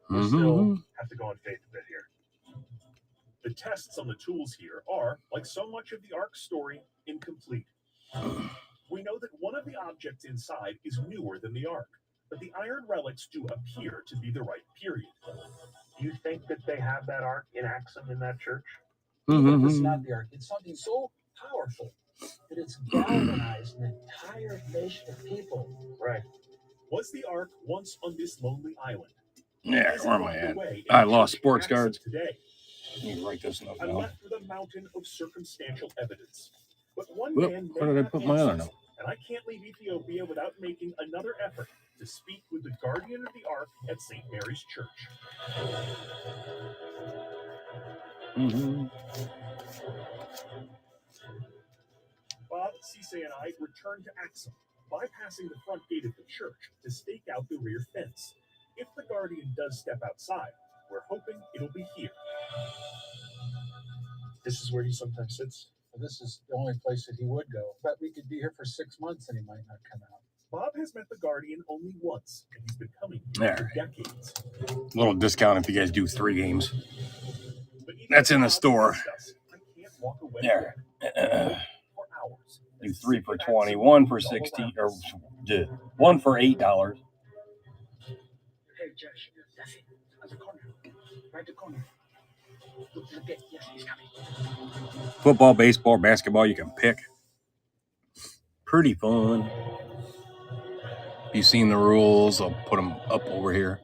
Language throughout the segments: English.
We'll still have to go on faith a bit here. The tests on the tools here are, like so much of the Ark story, incomplete. We know that one of the objects inside is newer than the Ark, but the iron relics do appear to be the right period. Do you think that they have that Ark in Axum in that church? Even if it's not the Ark, it's something so powerful that it's galvanized an entire nation of people. Right. Was the Ark once on this lonely island? Yeah, where am I at? I lost sports cards. Today. Let me write this note I'm down. left with a mountain of circumstantial evidence. But one Whoop, man where did I put my other note? And I can't leave Ethiopia without making another effort to speak with the guardian of the Ark at St. Mary's Church. Bob, Cisse, and I returned to Axum, bypassing the front gate of the church to stake out the rear fence. If the guardian does step outside, we're hoping it'll be here. This is where he sometimes sits. Well, this is the only place that he would go. But we could be here for 6 months and he might not come out. Bob has met the guardian only once, and he's been coming here for decades. Little discount if you guys do 3 games. That's in the store. There. Do 3 for 20, 1 for 60, or 1 for $8. Hey, Josh, at the corner. Right the corner. Look, yes, he's coming. Football, baseball, basketball, you can pick. Pretty fun. If you've seen the rules, I'll put them up over here.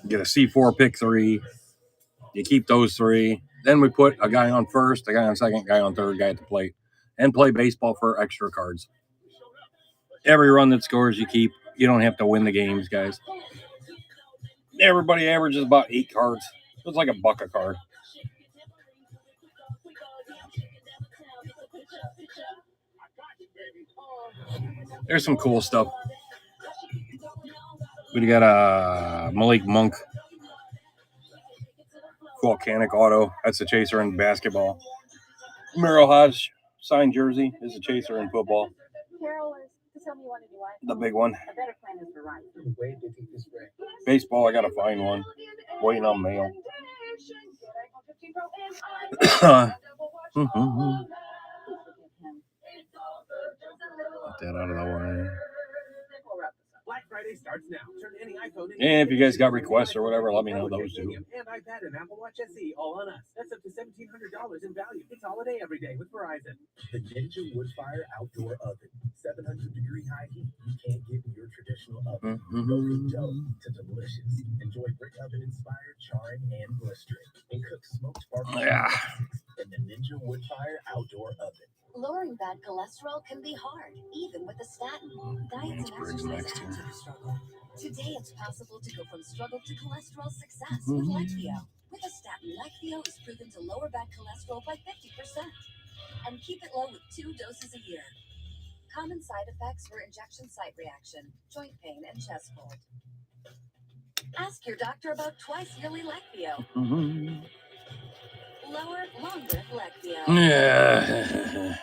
Get a C4, pick 3. You keep those 3. Then we put a guy on first, a guy on second, guy on third, guy at the plate, and play baseball for extra cards. Every run that scores, you keep. You don't have to win the games, guys. Everybody averages about 8 cards. It's like $1 a card. There's some cool stuff. We got a Malik Monk volcanic auto. That's the chaser in basketball. Merrill Hodge signed jersey is a chaser in football. The big one. Baseball, I gotta find one. Waiting on mail. Get that out of the way. Black Friday starts now. Turn any iPhone And if you guys got requests or whatever, let me know those too. And iPad and Apple Watch SE all on us. That's up to $1,700 in value. It's holiday every day with Verizon. The Ninja Woodfire Outdoor Oven. 700-degree high heat you can't get in your traditional oven. Go from dough to delicious. Enjoy brick oven-inspired charring and blistering. And cook smoked barbecue in the Ninja Woodfire Outdoor Oven. Lowering bad cholesterol can be hard, even with a statin. Diets and exercise add to the struggle. Today, it's possible to go from struggle to cholesterol success with Leqvio. With a statin, Leqvio is proven to lower bad cholesterol by 50% and keep it low with 2 doses a year. Common side effects were injection site reaction, joint pain, and chest cold. Ask your doctor about twice-yearly Leqvio. Lower, longer Leqvio. Yeah.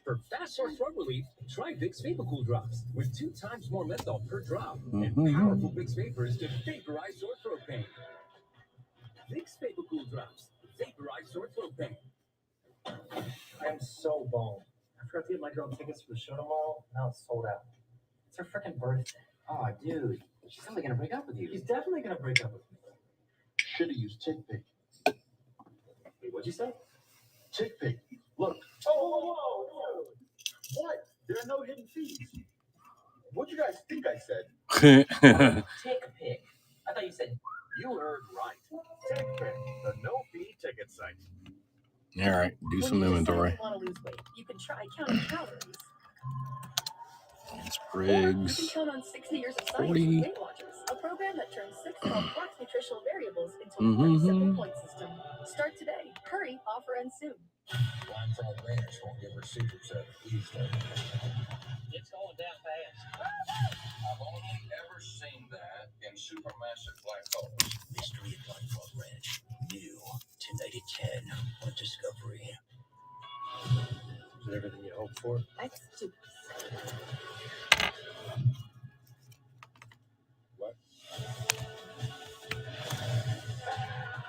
For fast sore throat relief, try Vicks VapoCool drops with 2 times more menthol per drop and powerful Vicks vapors to vaporize sore throat pain. Vicks VapoCool drops vaporize sore throat pain. I am so bummed. I forgot to get my girl tickets for the show tomorrow. Now it's sold out. It's her freaking birthday. Oh, dude, she's probably gonna break up with you. She's definitely gonna break up with me. Should've used TickPick. Wait, what'd you say? TickPick. Look. Oh, whoa. What? There are no hidden fees. What'd you guys think I said? TickPick. I thought you said. You heard right. TickPick, the no-fee ticket site. All right, do some inventory. You want to lose weight, you can try counting calories. It's Or you Briggs. can count on 60 years of science 40. with Weight Watchers, a program that turns 6 complex nutritional variables into one simple point system. Start today. Hurry, offer ends soon. Blindfold Ranch won't give her secrets up easily. It's going down fast. I've only ever seen that in supermassive black holes. Mystery at Blindfold Ranch. New tonight at 10 on Discovery. Is it everything you hoped for? That's stupid.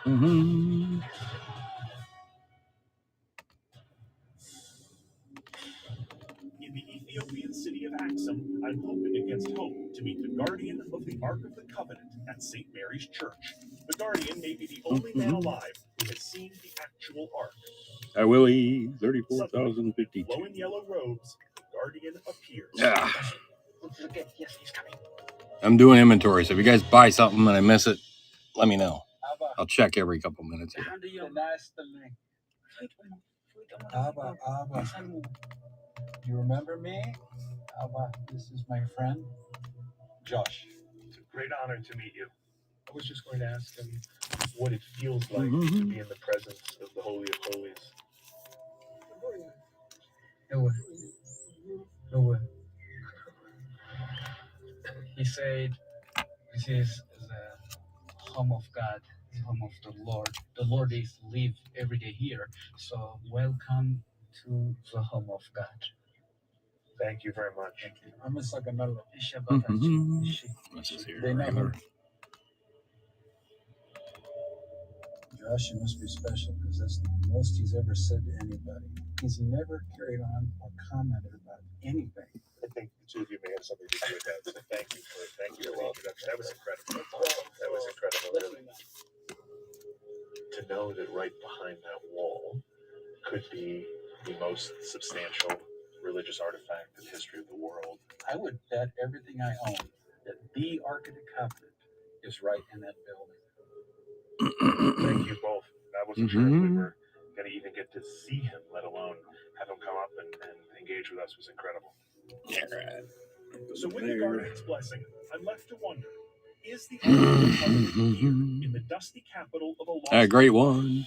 Mm-hmm. In the Ethiopian city of Axum, I'm hoping against hope to meet the guardian of the Ark of the Covenant at St. Mary's Church. The guardian may be the only man alive who has seen the actual Ark. I Willie, Suddenly, 34,052. glowing yellow robes, the guardian appears. Yeah. Look at, yes, he's coming. I'm doing inventory, so if you guys buy something and I miss it, let me know. Abba, I'll check every couple minutes here. Abba, Abba. You remember me? Abba, this is my friend, Josh. It's a great honor to meet you. I was just going to ask him what it feels like to be in the presence of the Holy of Holies. No. He said, this is the home of God, the home of the Lord. The Lord is live every day here. So welcome to the home of God. Thank you very much. I'm a Sagamelo. This is here. They know Regular. Josh, you must be special because that's the most he's ever said to anybody. He's never carried on or commented about anything. I think the two of you may have something to do with that. So thank you for the introduction. That was incredible. That was incredible, really. To know that right behind that wall could be the most substantial religious artifact in the history of the world. I would bet everything I own that the Ark of the Covenant is right in that building. Thank you both. I wasn't sure if we were going to even get to see him, let alone have him come up and engage with us. It was incredible. So with the guardian's blessing, I'm left to wonder, is the Ark of the Covenant here in the dusty capital of a lost A great one.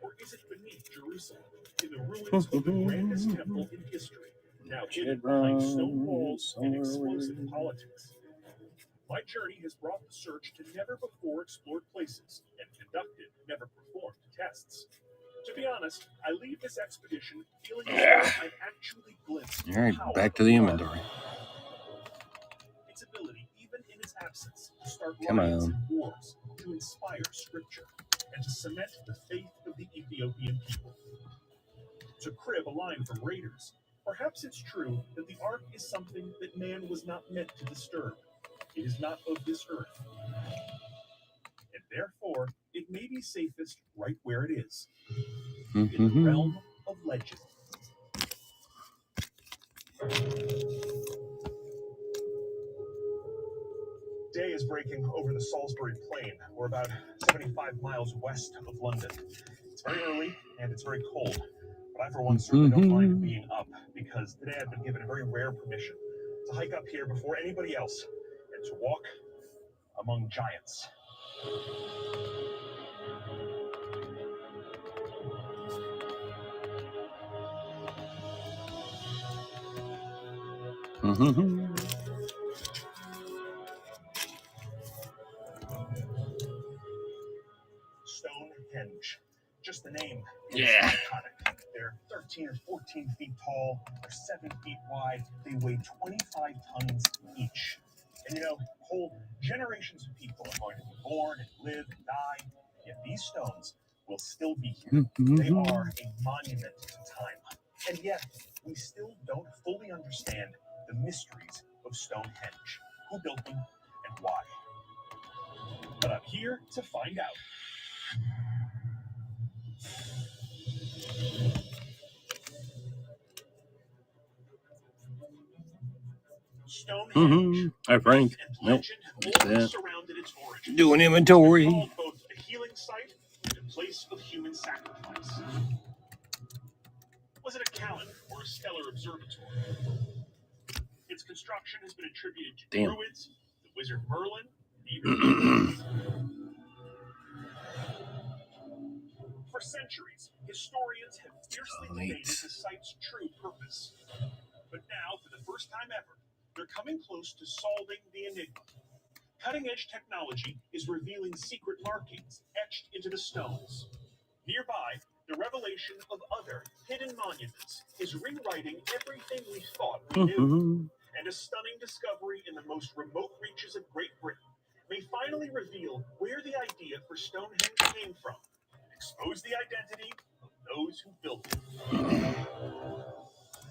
or is it beneath Jerusalem, in the ruins of the grandest temple in history, now hidden behind stone walls and explosive politics? My journey has brought the search to never before explored places and conducted, never performed tests. To be honest, I leave this expedition feeling as though I've actually glimpsed All right, the power back to of the God. inventory. Its ability, even in its absence, to start Come riots on. and wars, to inspire scripture, and to cement the faith of the Ethiopian people. To crib a line from Raiders, perhaps it's true that the Ark is something that man was not meant to disturb. It is not of this earth. And therefore, it may be safest right where it is, in the realm of legend. Day is breaking over the Salisbury Plain. We're about 75 miles west of London. It's very early and it's very cold, but I for one certainly don't mind being up because today I've been given a very rare permission to hike up here before anybody else and to walk among giants. Stonehenge. Just the name is Yeah. iconic. They're 13 or 14 feet tall, they're 7 feet wide, they weigh 25 tons each. And you know, whole generations of people are going to be born and live and die, yet these stones will still be here. They are a monument to time. And yet, we still don't fully understand the mysteries of Stonehenge. Who built them and why? But I'm here to find out. Stonehenge. Hi, Frank. And Nope. legend always surrounded its origin. Doing It's inventory. called both a healing site and a place of human sacrifice. Was it a calendar or a stellar observatory? Its construction has been attributed to Damn. Druids, the wizard Merlin, and even for centuries, historians have fiercely debated the site's true purpose. But now, for the first time ever, they're coming close to solving the enigma. Cutting-edge technology is revealing secret markings etched into the stones. Nearby, the revelation of other hidden monuments is rewriting everything we thought we knew. And a stunning discovery in the most remote reaches of Great Britain may finally reveal where the idea for Stonehenge came from, and expose the identity of those who built it.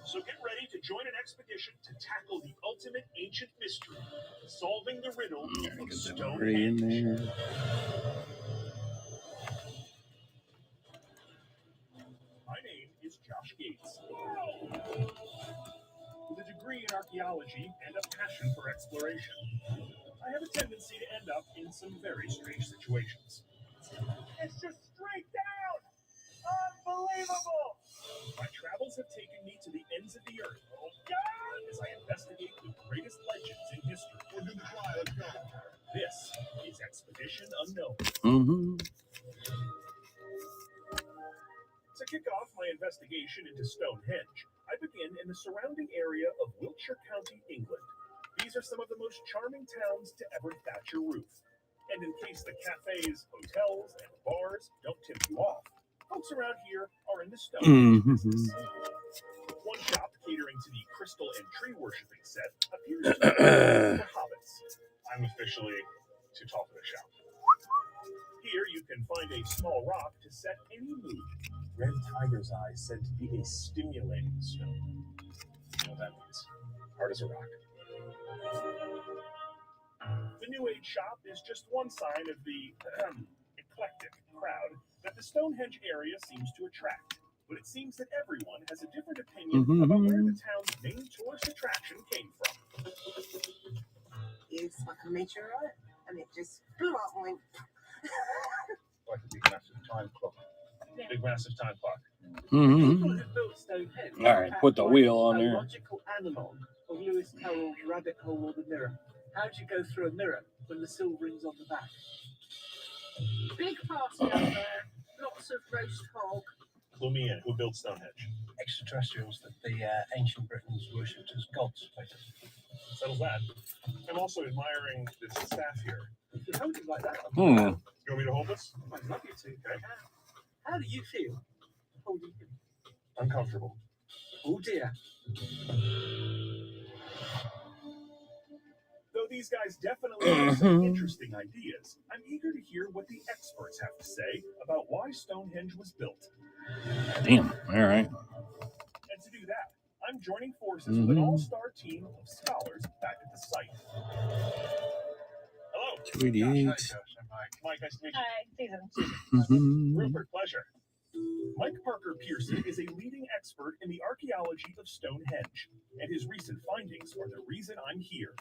So get ready to join an expedition to tackle the ultimate ancient mystery, solving the riddle of Stonehenge. My name is Josh Gates. With a degree in archaeology and a passion for exploration, I have a tendency to end up in some very strange situations. It's just straight down! Unbelievable! My travels have taken me to the ends of the earth, oh God, as I investigate the greatest legends in history. We're gonna try, let's go. This is Expedition Unknown. To kick off my investigation into Stonehenge, I begin in the surrounding area of Wiltshire County, England. These are some of the most charming towns to ever thatch a roof. And in case the cafes, hotels, and bars don't tip you off, folks around here are in the Stonehenge business. One shop catering to the crystal and tree worshipping set appears to be for hobbits. I'm officially too tall for the shop. Here you can find a small rock to set any mood. Red tiger's eye is said to be a stimulating stone. You know what that means? Hard as a rock. The New Age shop is just one sign of the eclectic crowd that the Stonehenge area seems to attract. But it seems that everyone has a different opinion about where the town's main tourist attraction came from. It's like a meteorite, and it just blew up and went. Like a big massive time clock. Big massive time clock. People who built Stonehenge All right, put the wheel on there. a logical analog of Lewis Carroll's Rabbit Hole or the Mirror. How do you go through a mirror when the silvering's on the back? Big party out there, lots of roast hog. Clue me in. Who built Stonehenge? Extraterrestrials that the ancient Britons worshipped as gods, basically. Settles that. I'm also admiring this staff here. If you hold it like that, You want me to hold this? I'd love you to. Okay. How do you feel holding him? Uncomfortable. Oh dear. Though these guys definitely have some interesting ideas, I'm eager to hear what the experts have to say about why Stonehenge was built. Damn. All right. And to do that, I'm joining forces with an all-star team of scholars back at the site. Hello. 288. Mike, nice to meet Hi, Susan. you. Rupert, pleasure. Mike Parker Pearson is a leading expert in the archaeology of Stonehenge, and his recent findings are the reason I'm here.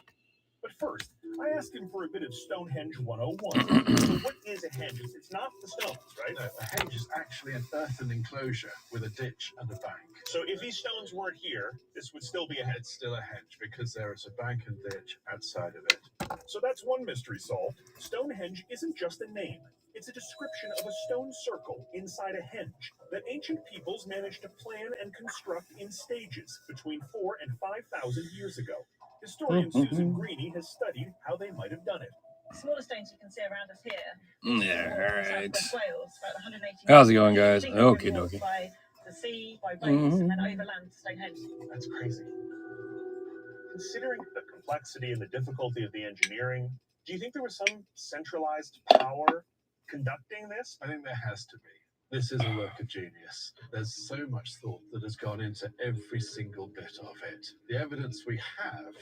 But first, I asked him for a bit of Stonehenge 101. So what is a henge? It's not the stones, right? No, a henge is actually an earthen enclosure with a ditch and a bank. So if these stones weren't here, this would still be a henge. It's still a henge because there is a bank and ditch outside of it. So that's one mystery solved. Stonehenge isn't just a name. It's a description of a stone circle inside a henge that ancient peoples managed to plan and construct in stages between 4,000 and 5,000 years ago. Historian Susan Greeny has studied how they might have done it. Smaller stones you can see around us here. Yeah, all right. Southwest Wales, about 180 How's it going, guys? England Okay, was dokie. By the sea, by boats, and then overland to Stonehenge. That's crazy. Considering the complexity and the difficulty of the engineering, do you think there was some centralized power conducting this? I think there has to be. This is a work of genius. There's so much thought that has gone into every single bit of it. The evidence we have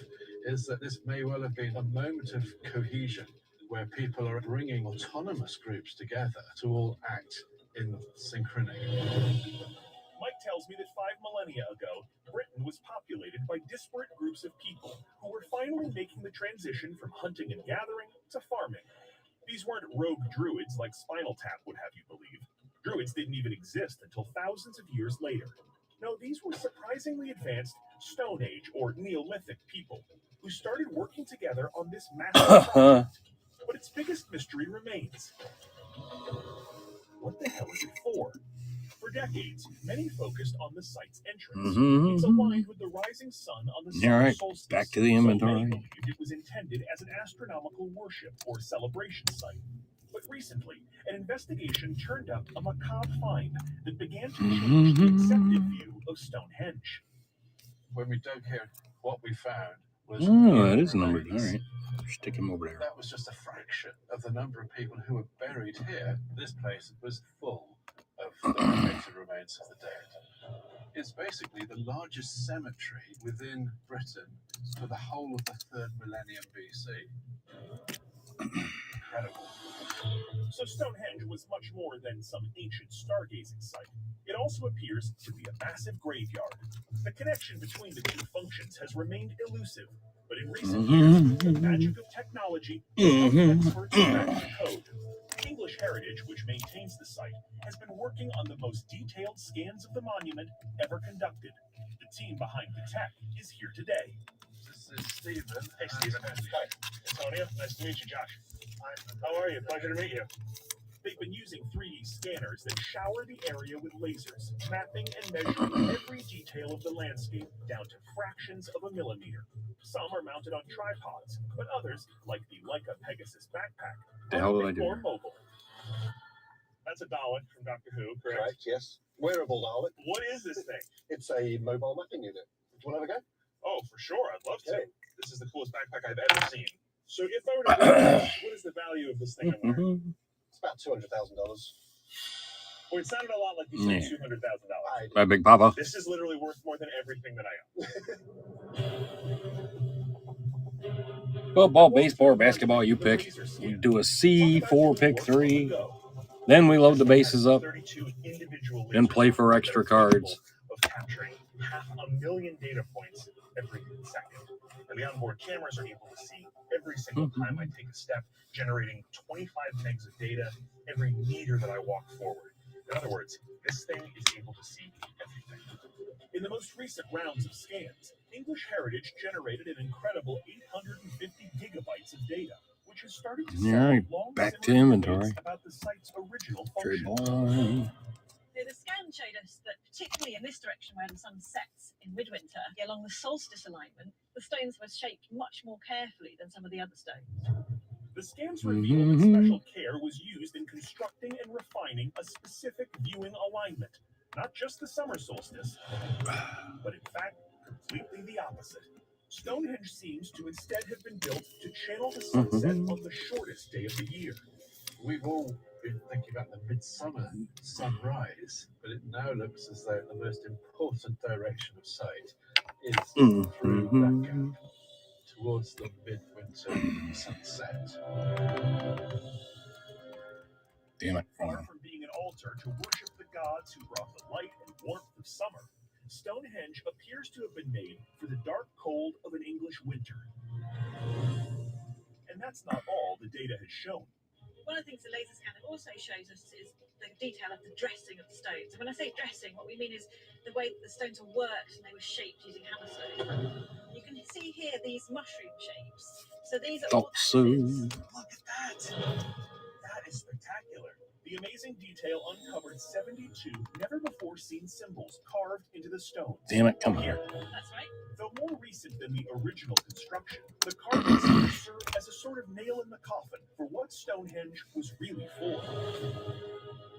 is that this may well have been a moment of cohesion where people are bringing autonomous groups together to all act in synchrony. Mike tells me that 5 millennia ago, Britain was populated by disparate groups of people who were finally making the transition from hunting and gathering to farming. These weren't rogue druids like Spinal Tap would have you believe. Druids didn't even exist until thousands of years later. No, these were surprisingly advanced Stone Age or Neolithic people who started working together on this massive project. But its biggest mystery remains. What the hell is it for? For decades, many focused on the site's entrance. It's aligned with the rising sun on the summer All right, solstice. back to the So many inventory. believed it was intended as an astronomical worship or celebration site. But recently, an investigation turned up a macabre find that began to change the accepted view of Stonehenge. When we dug here, what we found was Oh, that is human numbered. All remains. right. Stick him over there. That was just a fraction of the number of people who were buried here. This place was full of the cremated remains of the dead. It's basically the largest cemetery within Britain for the whole of the 3rd millennium BC. Incredible. So Stonehenge was much more than some ancient stargazing site. It also appears to be a massive graveyard. The connection between the two functions has remained elusive, but in recent years, the magic of technology has helped experts crack the code. English Heritage, which maintains the site, has been working on the most detailed scans of the monument ever conducted. The team behind the tech is here today. This is Stephen. Hey, Stephen. Hi. Antonio. Nice to meet you, Josh. Hi. How are you? Pleasure to meet you. They've been using 3D scanners that shower the area with lasers, mapping and measuring every detail of the landscape down to fractions of a millimeter. Some are mounted on tripods, but others, like the Leica Pegasus backpack, The hell are did a I bit do more here? mobile. That's a Dalek from Doctor Who, correct? Correct, yes. Wearable Dalek. What is this thing? It's a mobile mapping unit. Do you want to have a go? Oh, for sure. I'd love to. Okay. This is the coolest backpack I've ever seen. So if I were to wear this, what is the value of this thing I'm wearing? It's about $200,000. Well, it sounded a lot like you said Yeah. $200,000. My big papa. This is literally worth more than everything that I own. Football, baseball, or basketball, you pick. We do a C4 pick 3. Then we load the bases up. Then play for extra cards. Of capturing 500,000 data points every second. And the onboard cameras are able to see every single time I take a step, generating 25 megs of data every meter that I walk forward. In other words, this thing is able to see everything. In the most recent rounds of scans, English Heritage generated an incredible 850 gigabytes of data, which has started to All sell right, long back to simmering inventory. debates about the site's original Trade function. line. The scan showed us that, particularly in this direction where the sun sets in midwinter, along the solstice alignment, the stones were shaped much more carefully than some of the other stones. The scans reveal that special care was used in constructing and refining a specific viewing alignment, not just the summer solstice, but in fact, completely the opposite. Stonehenge seems to instead have been built to channel the sunset on the shortest day of the year. We've all been thinking about the midsummer sunrise, but it now looks as though the most important direction of sight is through that gap towards the midwinter sunset. Damn it. Far from being an altar to worship the gods who brought the light and warmth of summer, Stonehenge appears to have been made for the dark cold of an English winter. And that's not all the data has shown. One of the things the laser scanner also shows us is the detail of the dressing of the stones. And when I say dressing, what we mean is the way that the stones were worked and they were shaped using hammerstone. You can see here these mushroom shapes. So these are all So. Look at that! That is spectacular. The amazing detail uncovered 72 never-before-seen symbols carved into the stones. Damn it, come on. Here, That's right. though more recent than the original construction, the carvings serve as a sort of nail in the coffin for what Stonehenge was really for.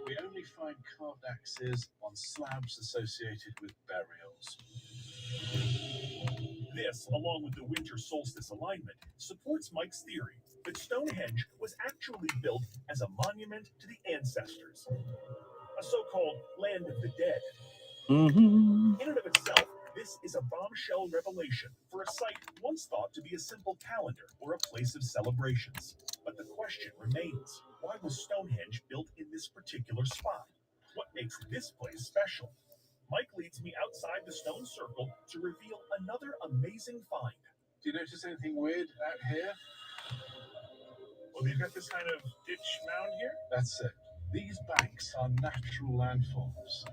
We only find carved axes on slabs associated with burials. This, along with the winter solstice alignment, supports Mike's theory that Stonehenge was actually built as a monument to the ancestors, a so-called land of the dead. In and of itself, this is a bombshell revelation for a site once thought to be a simple calendar or a place of celebrations. But the question remains, why was Stonehenge built in this particular spot? What makes this place special? Mike leads me outside the stone circle to reveal another amazing find. Do you notice anything weird out here? Well, you've got this kind of ditch mound here. That's it. These banks are natural landforms.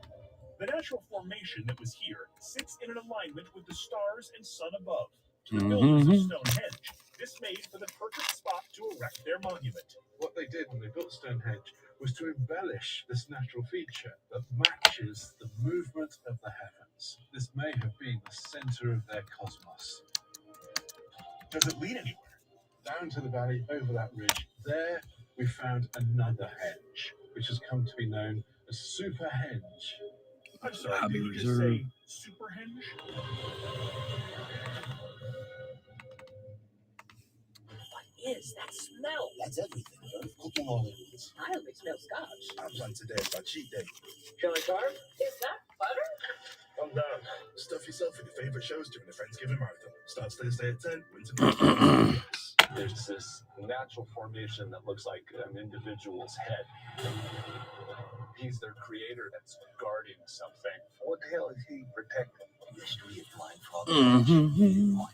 The natural formation that was here sits in an alignment with the stars and sun above. To the builders of Stonehenge, this made for the perfect spot to erect their monument. What they did when they built Stonehenge was to embellish this natural feature that matches the movement of the heavens. This may have been the center of their cosmos. Does it lead anywhere? Down to the valley, over that ridge, there we found another henge, which has come to be known as Superhenge. I'm sorry, Hobby did you just Reserve. say Superhenge? is that smell? That's everything, Earth. Cooking all it is. I hope it smells scotch. I'm like today, it's my cheat day. Shall I carve? Is that butter? Calm down. Stuff yourself with your favorite shows during the Friendsgiving Marathon. Starts Thursday at 10. Winter. There's this natural formation that looks like an individual's head. He's their creator that's guarding something. What the hell is he protecting? Mystery of Flying Frog. On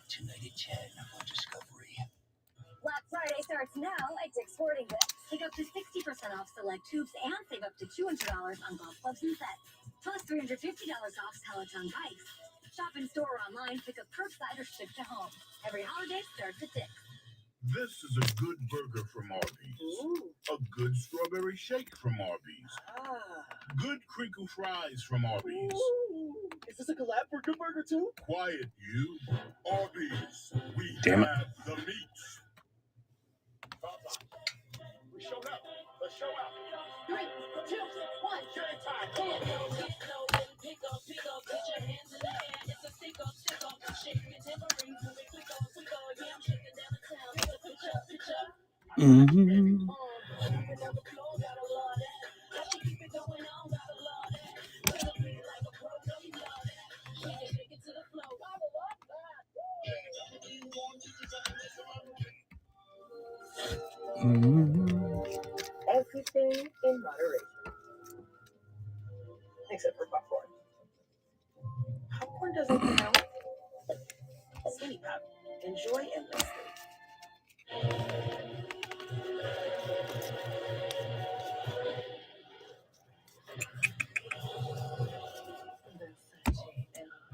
tonight at 10 on Discovery. Black Friday starts now at Dick's Sporting Goods. Take up to 60% off select tubes and save up to $200 on golf clubs and sets. Plus $350 off Peloton bikes. Shop in store or online, pick up curbside or ship to home. Every holiday starts at Dick's. This is a good burger from Arby's. Ooh. A good strawberry shake from Arby's. Ah. Good crinkle fries from Arby's. Ooh. Is this a collab for Good Burger too? Quiet, you. Arby's. We Damn it. have the meats. We showed up. Let's show out. 3, 2, 1. Game time. Everything in moderation. Except for popcorn. Popcorn doesn't count. Skinny Pop. Enjoy endlessly.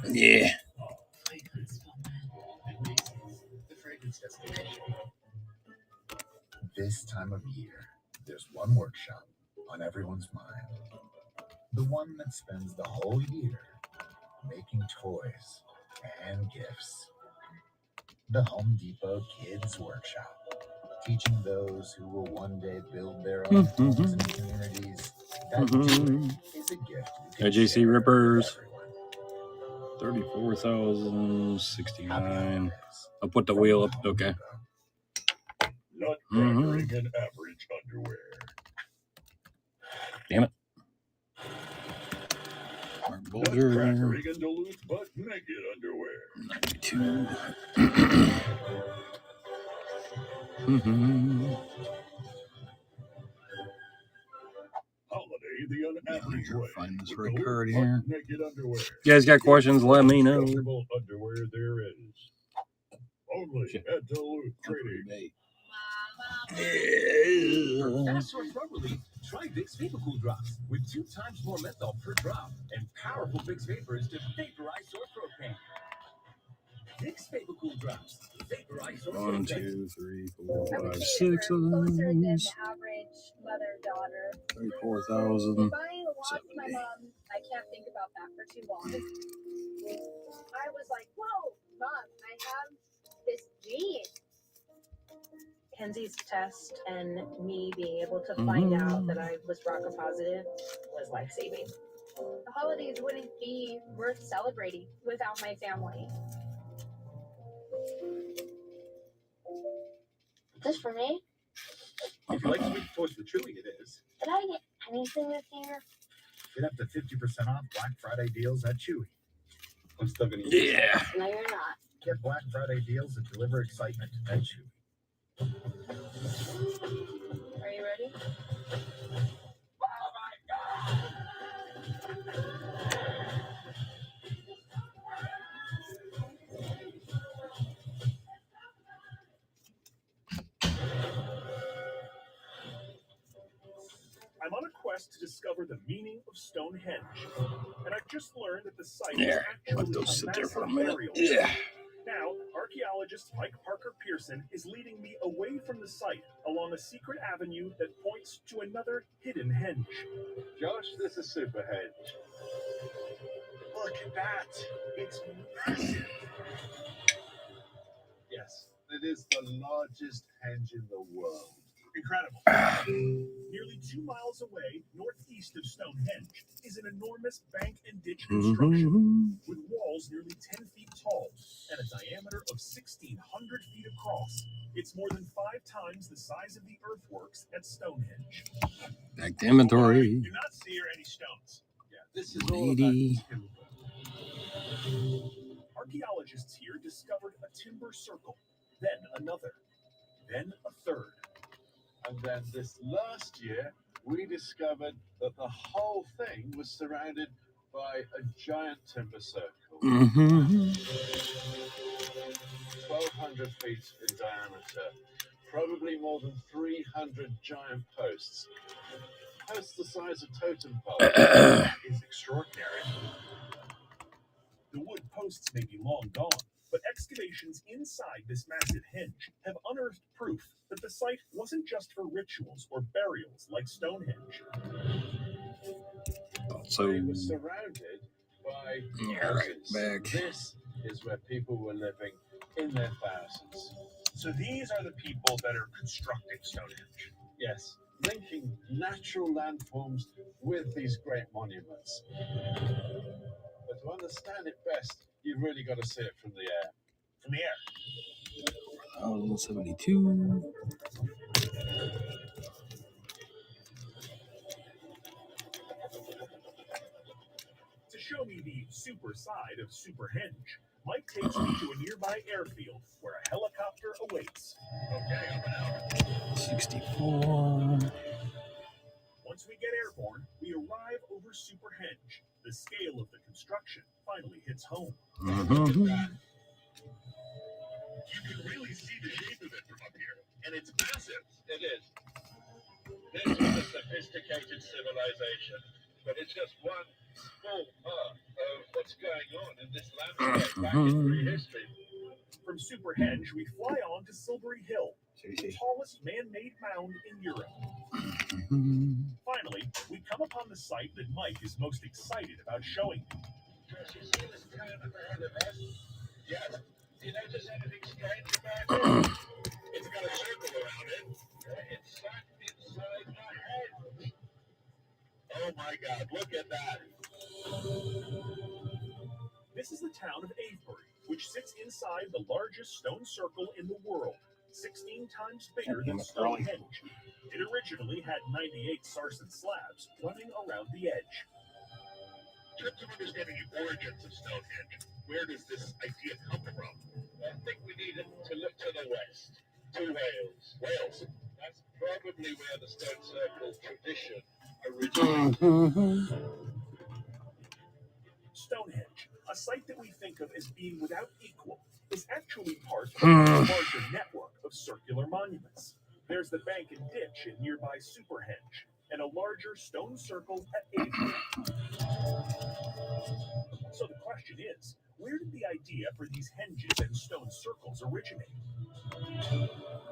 Yeah. The fragrance destination. This time of year, there's one workshop on everyone's mind. The one that spends the whole year making toys and gifts. The Home Depot Kids Workshop. Teaching those who will one day build their own homes and communities that joy is a gift you can AJC share with Rippers. everyone. 34,069. I'll put the wheel up. Okay. Nutcrackering and average underwear. Damn it. Mark Bulger. Nutcrackering and Duluth but naked underwear. 92. Holiday the unaverage way. Find this with right Duluth card but here. naked underwear. You guys got questions? Let me know. Comfortable underwear there is. Only at Duluth Trading. For fast or throat relief, try Vicks Vapor Drops with 2 times more menthol per drop and powerful Vicks vapors to vaporize sore throat pain. Vicks Vapor Drops. Vaporize sore throat 1, pain. 2, 3, 4, 5, 6 of Closer than those. the average mother-daughter. 34,000. Buying a watch to my mom, I can't think about that for too long. I was like, whoa, Mom, I have this gene. Kenzie's test and me being able to find out that I was BRCA positive was life-saving. The holidays wouldn't be worth celebrating without my family. This for me? If you like sweet toast with Chewy, it is. Did I get anything this year? Get up to 50% off Black Friday deals at Chewy. I'm still gonna use Yeah. No, you're not. Get Black Friday deals that deliver excitement at Chewy. Are you ready? I'm on a quest to discover the meaning of Stonehenge, and I've just learned that the site There. is actually Let those sit there for a massive minute. burial Yeah. site. Now, archaeologist Mike Parker Pearson is leading me away from the site along a secret avenue that points to another hidden henge. Josh, this is Superhenge. Look at that! It's massive. Yes, it is the largest henge in the world. Incredible. Nearly 2 miles away, northeast of Stonehenge, is an enormous bank and ditch construction with walls nearly 10 feet tall and a diameter of 1,600 feet across. It's more than 5 times the size of the earthworks at Stonehenge. Back to inventory. Do not see here any stones. Yeah, this is all about 180. timber. Archaeologists here discovered a timber circle, then another, then a third. And then this last year, we discovered that the whole thing was surrounded by a giant timber circle. 1,200 feet in diameter, probably more than 300 giant posts. Posts the size of totem poles. Is extraordinary. The wood posts may be long gone, but excavations inside this massive henge have unearthed proof that the site wasn't just for rituals or burials like Stonehenge. So It was surrounded by yeah, right houses. back. This is where people were living in their thousands. So these are the people that are constructing Stonehenge. Yes, linking natural landforms with these great monuments. But to understand it best, you've really got to see it from the air. From the air. 1,072. To show me the super side of Superhenge, Mike takes me to a nearby airfield where a helicopter awaits. Okay, I'm out. 64. Once we get airborne, we arrive over Superhenge. The scale of the construction finally hits home. You can really see the shape of it from up here, and it's massive. It is. This is a sophisticated civilization, but it's just one small part of what's going on in this landscape back in prehistory. From Superhenge, we fly on to Silbury Hill, the tallest man-made mound in Europe. Finally, we come upon the site that Mike is most excited about showing me. Josh, you see this town ahead of us? Yes. Do you notice anything strange about it? It's got a circle around it. It's sat inside my head. Oh my God, look at that. This is the town of Avebury, which sits inside the largest stone circle in the world, 16 times bigger than Stonehenge. It originally had 98 sarsen slabs running around the edge. Just to understanding the origins of Stonehenge, where does this idea come from? I think we need to look to the west, to Wales. Wales. That's probably where the stone circle tradition originated. Stonehenge, a site that we think of as being without equal, is actually part of a larger network of circular monuments. There's the bank and ditch in nearby Superhenge, and a larger stone circle at Avebury. So the question is, where did the idea for these henges and stone circles originate?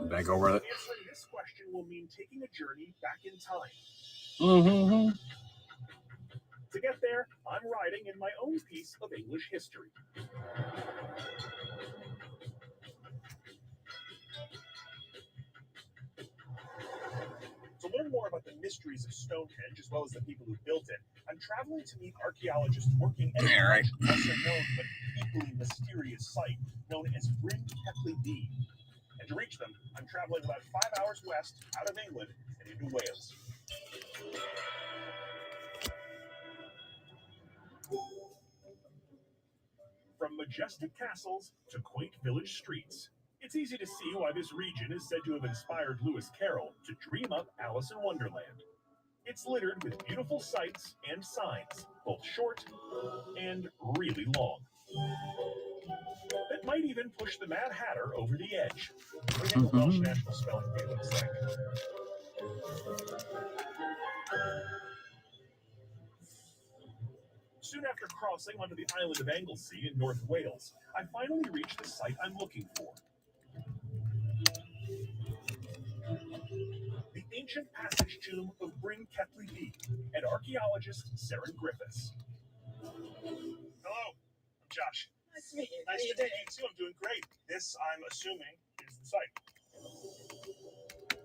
Back over it. Answering this question will mean taking a journey back in time. To get there, I'm riding in my own piece of English history. To learn more about the mysteries of Stonehenge, as well as the people who built it, I'm traveling to meet archaeologists working at a lesser known but equally mysterious site known as Bryn Pepley B. And to reach them, I'm traveling about 5 hours west out of England and into Wales. From majestic castles to quaint village streets, it's easy to see why this region is said to have inspired Lewis Carroll to dream up Alice in Wonderland. It's littered with beautiful sights and signs, both short and really long. That might even push the Mad Hatter over the edge. What do you think the Welsh National Spelling Bee looks like? Soon after crossing onto the island of Anglesey in North Wales, I finally reach the site I'm looking for. The ancient passage tomb of Bryn Pepley B and archaeologist Saren Griffiths. Hello, I'm Josh. Nice to meet you. Nice to meet you too. I'm doing great. This, I'm assuming, is the site.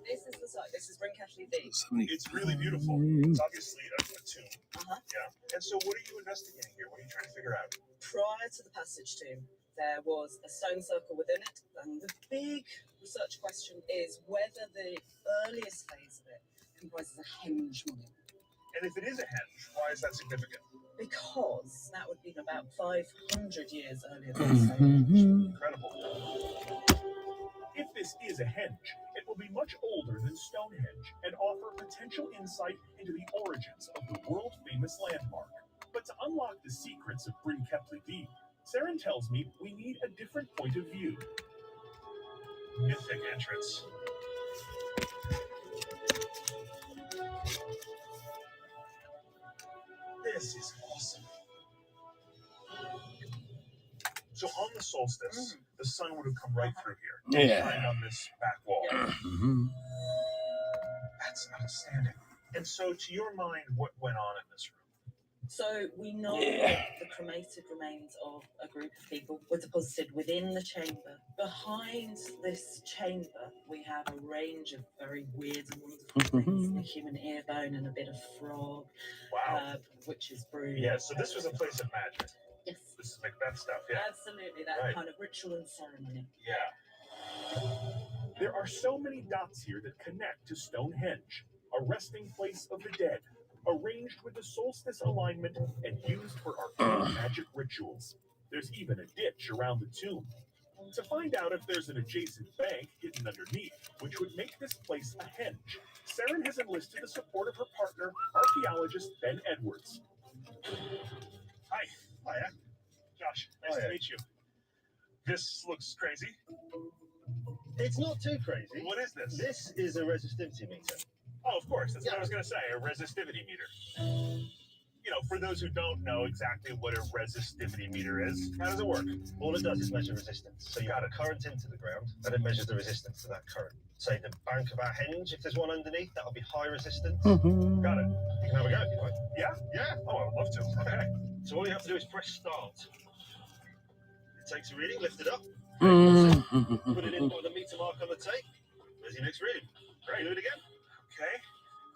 This is the site. This is Brincashley D. It's really beautiful. It's obviously a tomb. Uh-huh. Yeah. And so what are you investigating here? What are you trying to figure out? Prior to the passage tomb, there was a stone circle within it, and the big research question is whether the earliest phase of it comprises a henge monument. And if it is a henge, why is that significant? Because that would be about 500 years earlier than Stonehenge. Incredible. If this is a henge, it will be much older than Stonehenge and offer potential insight into the origins of the world-famous landmark. But to unlock the secrets of Bryn Kelly D, Saren tells me we need a different point of view. Mythic entrance. This is awesome. So on the solstice, the sun would have come right through here. Yeah. Right on this back wall. Mm-hmm. That's outstanding. And so, to your mind, what went on in this room? So we know that the cremated remains of a group of people were deposited within the chamber. Behind this chamber, we have a range of very weird and wonderful things: a human ear bone and a bit of frog. Wow. Witch's brew. Yeah, so this was a place of magic. Yes. This is Macbeth stuff, yeah. Absolutely, that Right. kind of ritual and ceremony. Yeah. There are so many dots here that connect to Stonehenge, a resting place of the dead, arranged with the solstice alignment and used for arcane magic rituals. There's even a ditch around the tomb. To find out if there's an adjacent bank hidden underneath, which would make this place a henge, Saren has enlisted the support of her partner, archaeologist Ben Edwards. Hi. Hiya. Josh, nice to meet you. This looks crazy. It's not too crazy. What is this? This is a resistivity meter. Oh, of course. That's what I was going to say, a resistivity meter. You know, for those who don't know exactly what a resistivity meter is, how does it work? All it does is measure resistance. So you got a current into the ground, and it measures the resistance to that current. Say the bank of our henge, if there's one underneath, that'll be high resistance. Got it. You can have a go if you like. Yeah? Yeah. Oh, I would love to. Okay. So all you have to do is press start. It takes a reading, lift it up, put it in by the meter mark on the tape. There's your next reading. Great. Do it again. Okay.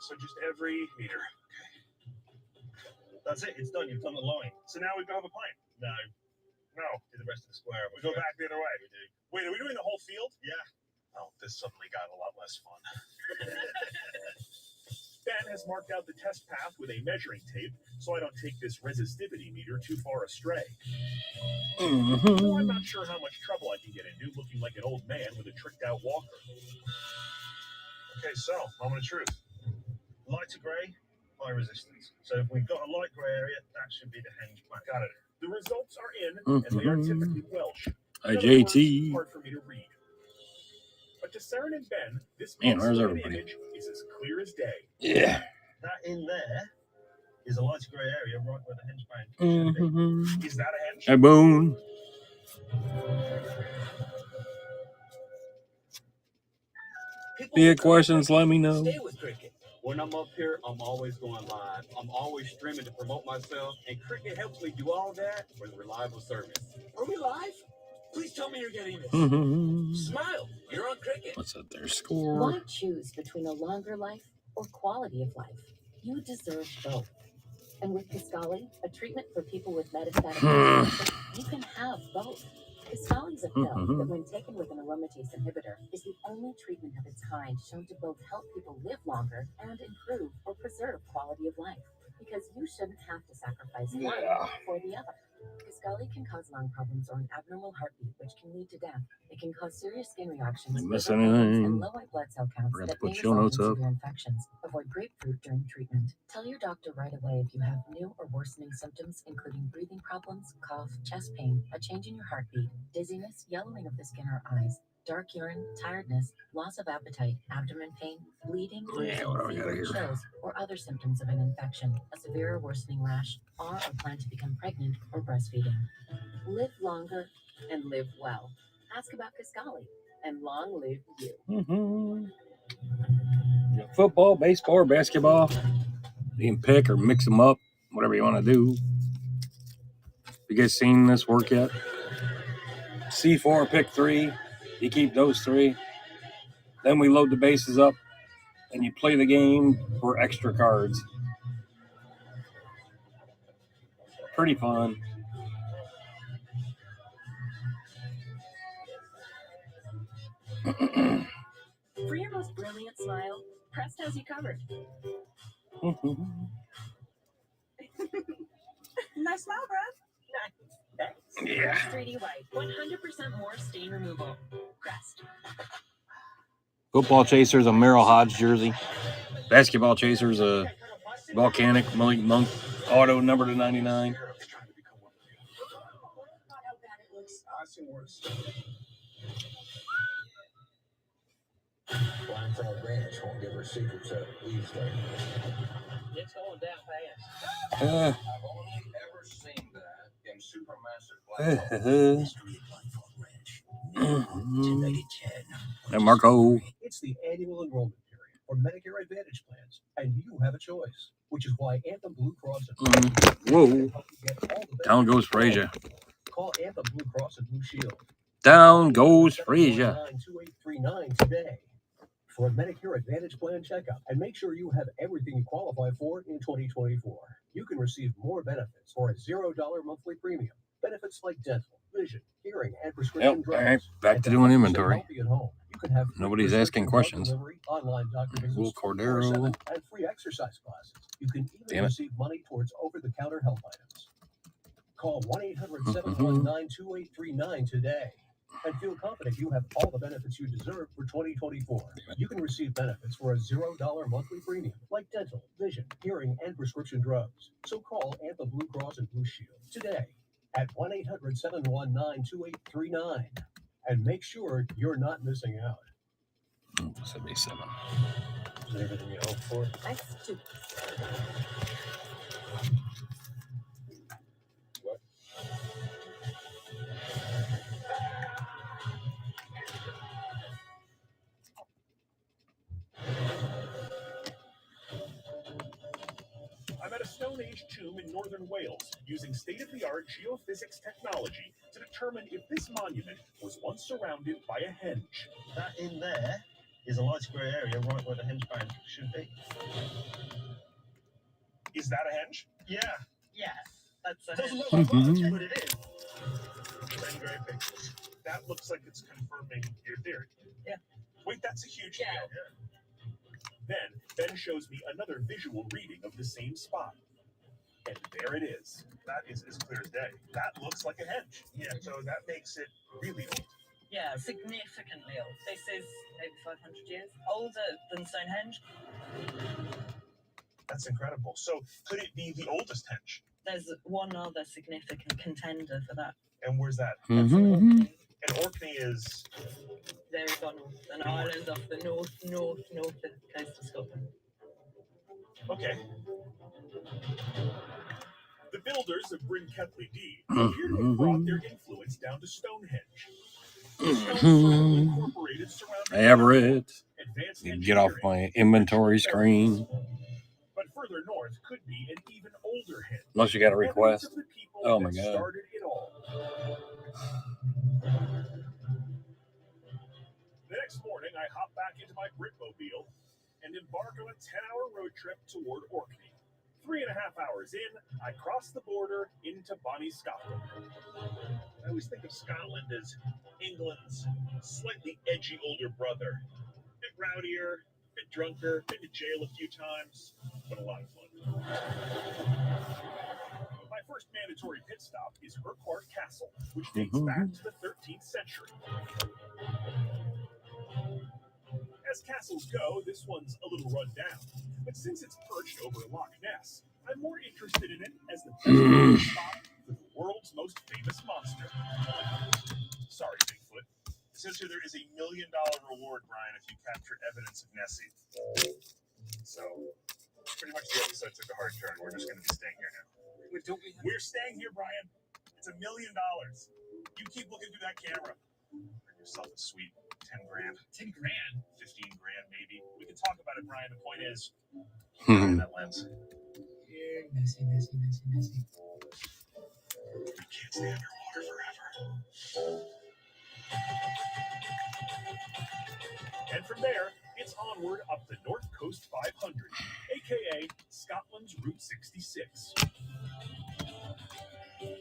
So just every meter. That's it. It's done. You've done the line. So now we go have a pint. No. No. Do the rest of the square. We go back the other way. We do. Wait, are we doing the whole field? Yeah. Oh, this suddenly got a lot less fun. Ben has marked out the test path with a measuring tape, so I don't take this resistivity meter too far astray. Though I'm not sure how much trouble I can get into looking like an old man with a tricked-out walker. Okay, so, moment of truth. Lighter grey, high resistance. So if we've got a light grey area, that should be the henge bank. Got it. The results are in, and they are typically Welsh. Hi, In other words, JT. hard for me to read. But to Saren and Ben, this Man, where's pixelated everybody? image is as clear as day. Yeah. That in there is a lighter grey area right where the henge bank should be. Is that a henge? Hey, Boone. If you have questions, let me know. Stay with cricket. When I'm up here, I'm always going live. I'm always streaming to promote myself, and cricket helps me do all that with reliable service. Are we live? Please tell me you're getting this. Smile. You're on cricket. What's up there? Score. Why choose between a longer life or quality of life? You deserve both. And with Kisqali, a treatment for people with metastatic cancer, you can have both. Kisqali is a pill that, when taken with an aromatase inhibitor, is the only treatment of its kind shown to both help people live longer and improve or preserve quality of life. Because you shouldn't have to sacrifice one for the other. Kisqali can cause lung problems or an abnormal heartbeat, which can lead to death. It can cause serious skin reactions, Didn't miss liver problems, anything. and low white blood cell counts Forgot to that put may show result notes in up. severe infections. Avoid grapefruit during treatment. Tell your doctor right away if you have new or worsening symptoms, including breathing problems, cough, chest pain, a change in your heartbeat, dizziness, yellowing of the skin or eyes, dark urine, tiredness, loss of appetite, abdomen pain, bleeding, Yeah, what do we got fever, here? chills, or other symptoms of an infection, a severe or worsening rash, or plan to become pregnant or breastfeeding. Live longer and live well. Ask about Kisqali, and long live you. Football, baseball, or basketball. You can pick or mix them up, whatever you want to do. You guys seen this work yet? C4, pick 3. You keep those 3. Then we load the bases up and you play the game for extra cards. Pretty fun. For your most brilliant smile, Crest has you covered. Nice smile, Brad. Yeah. Crest 3D White, 100% more stain removal. Crest. Football Chasers, a Merrill Hodge jersey. Basketball Chasers, a Volcanic Malik Monk auto number to 99. I've seen worse. Blindfold Ranch won't give her secrets up easily. It's going down fast. Uh, I've only ever seen that in Supermassive and Marco. It's the annual enrollment period for Medicare Advantage plans, and you have a choice, which is why Anthem Blue Cross and Blue Shield Whoa. can help you get all the Down benefits goes you Frazier. Call Anthem Blue Cross and Blue Shield. Down goes Frazier. 719-2839 today for a Medicare Advantage plan checkup and make sure you have everything you qualify for in 2024. You can receive more benefits for a $0 monthly premium. Benefits like dental, vision, hearing, and prescription Yep. drugs. All right. Back And to doing help you inventory. stay healthy at home. You can have free Nobody's asking prescription drug questions. delivery, online doctor visits, Will 24/7, Cordero. and free exercise classes. You can even Damn it. receive money towards over-the-counter health items. Call 1-800-719-2839 today and feel confident you have all the benefits you deserve for 2024. You can receive benefits for a $0 monthly premium, like dental, vision, hearing, and prescription drugs. So call Anthem Blue Cross and Blue Shield today at 1-800-719-2839 and make sure you're not missing out. 77. Is that everything you hoped for? Nice to I'm at a Stone Age tomb in northern Wales using state-of-the-art geophysics technology to determine if this monument was once surrounded by a henge. That in there is a light grey area right where the henge should be. Is that a henge? Yeah. Yeah, that's a Doesn't look henge. like much, but it is. 10 grey pixels. That looks like it's confirming your theory. Yeah. Wait, that's a huge Yeah. deal. Then Ben shows me another visual reading of the same spot. And there it is. That is as clear as day. That looks like a henge. Yeah, so that makes it really old. Yeah, significantly old. This is maybe 500 years older than Stonehenge. That's incredible. So could it be the oldest henge? There's one other significant contender for that. And where's that? Mm-hmm. And Orkney is... Very far north, an island off the north coast of Scotland. Okay. The builders of Bryn Ketley D appear to have brought their influence down to Stonehenge. The stones firmly incorporated surrounding Everett. advanced You get off my inventory screen. But further north could be an even older henge. Unless you got a Evidence request. of the people Oh my that God. started it all. The next morning, I hop back into my Britmobile and embark on a 10-hour road trip toward Orkney. 3.5 hours in, I cross the border into bonnie Scotland. I always think of Scotland as England's slightly edgy older brother. Bit rowdier, bit drunker, been to jail a few times, but a lot of fun. My first mandatory pit stop is Urquhart Castle, which dates back to the 13th century. As castles go, this one's a little run down, but since it's perched over Loch Ness, I'm more interested in it as the best spot for the world's most famous monster. Sorry, Bigfoot. It says here there is $1 million reward, Brian, if you capture evidence of Nessie. So, pretty much the episode took a hard turn. We're just going to be staying here now. We're staying here, Brian. It's $1 million. You keep looking through that camera. Bring yourself a sweet 10 grand. 10 grand? 15 grand, maybe. We can talk about it, Brian. The point is, that lens. Nessie. You can't stay underwater forever. And from there, it's onward up the North Coast 500, aka Scotland's Route 66.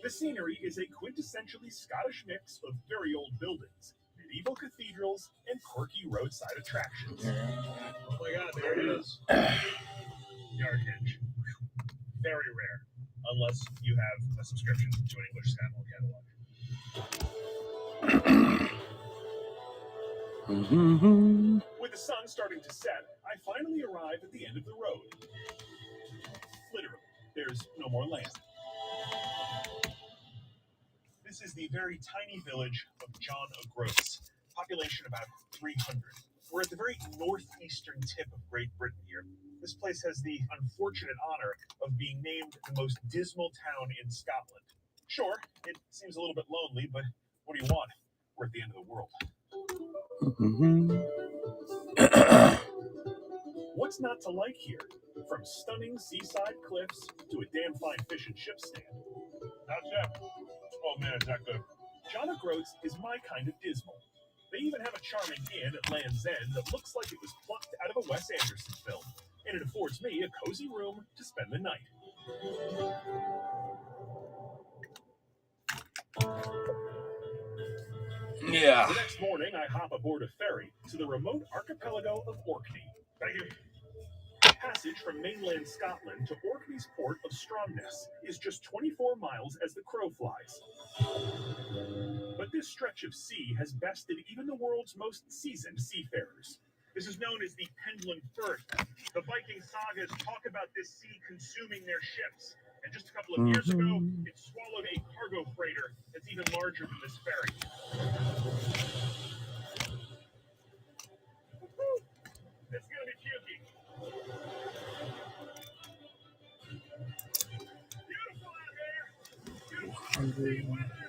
The scenery is a quintessentially Scottish mix of very old buildings, medieval cathedrals, and quirky roadside attractions. Oh my god, there it is. Yardhenge. Very rare, unless you have a subscription to an English Scotland catalog. With the sun starting to set, I finally arrive at the end of the road. Literally, there's no more land. This is the very tiny village of John O'Groats, population about 300. We're at the very northeastern tip of Great Britain here. This place has the unfortunate honor of being named the most dismal town in Scotland. Sure, it seems a little bit lonely, but what do you want? We're at the end of the world. What's not to like here? From stunning seaside cliffs to a damn fine fish and chip stand. How's that? Oh man, it's not good. John O'Groats is my kind of dismal. They even have a charming inn at Land's End that looks like it was plucked out of a Wes Anderson film, and it affords me a cozy room to spend the night. Yeah. The next morning, I hop aboard a ferry to the remote archipelago of Orkney. Thank you. Passage from mainland Scotland to Orkney's port of Stromness is just 24 miles as the crow flies. But this stretch of sea has bested even the world's most seasoned seafarers. This is known as the Pendulum Firth. The Viking sagas talk about this sea consuming their ships. And just a couple of years ago, it swallowed a cargo freighter that's even larger than this ferry. It's gonna be pukey. Beautiful out here. Beautiful sea weather.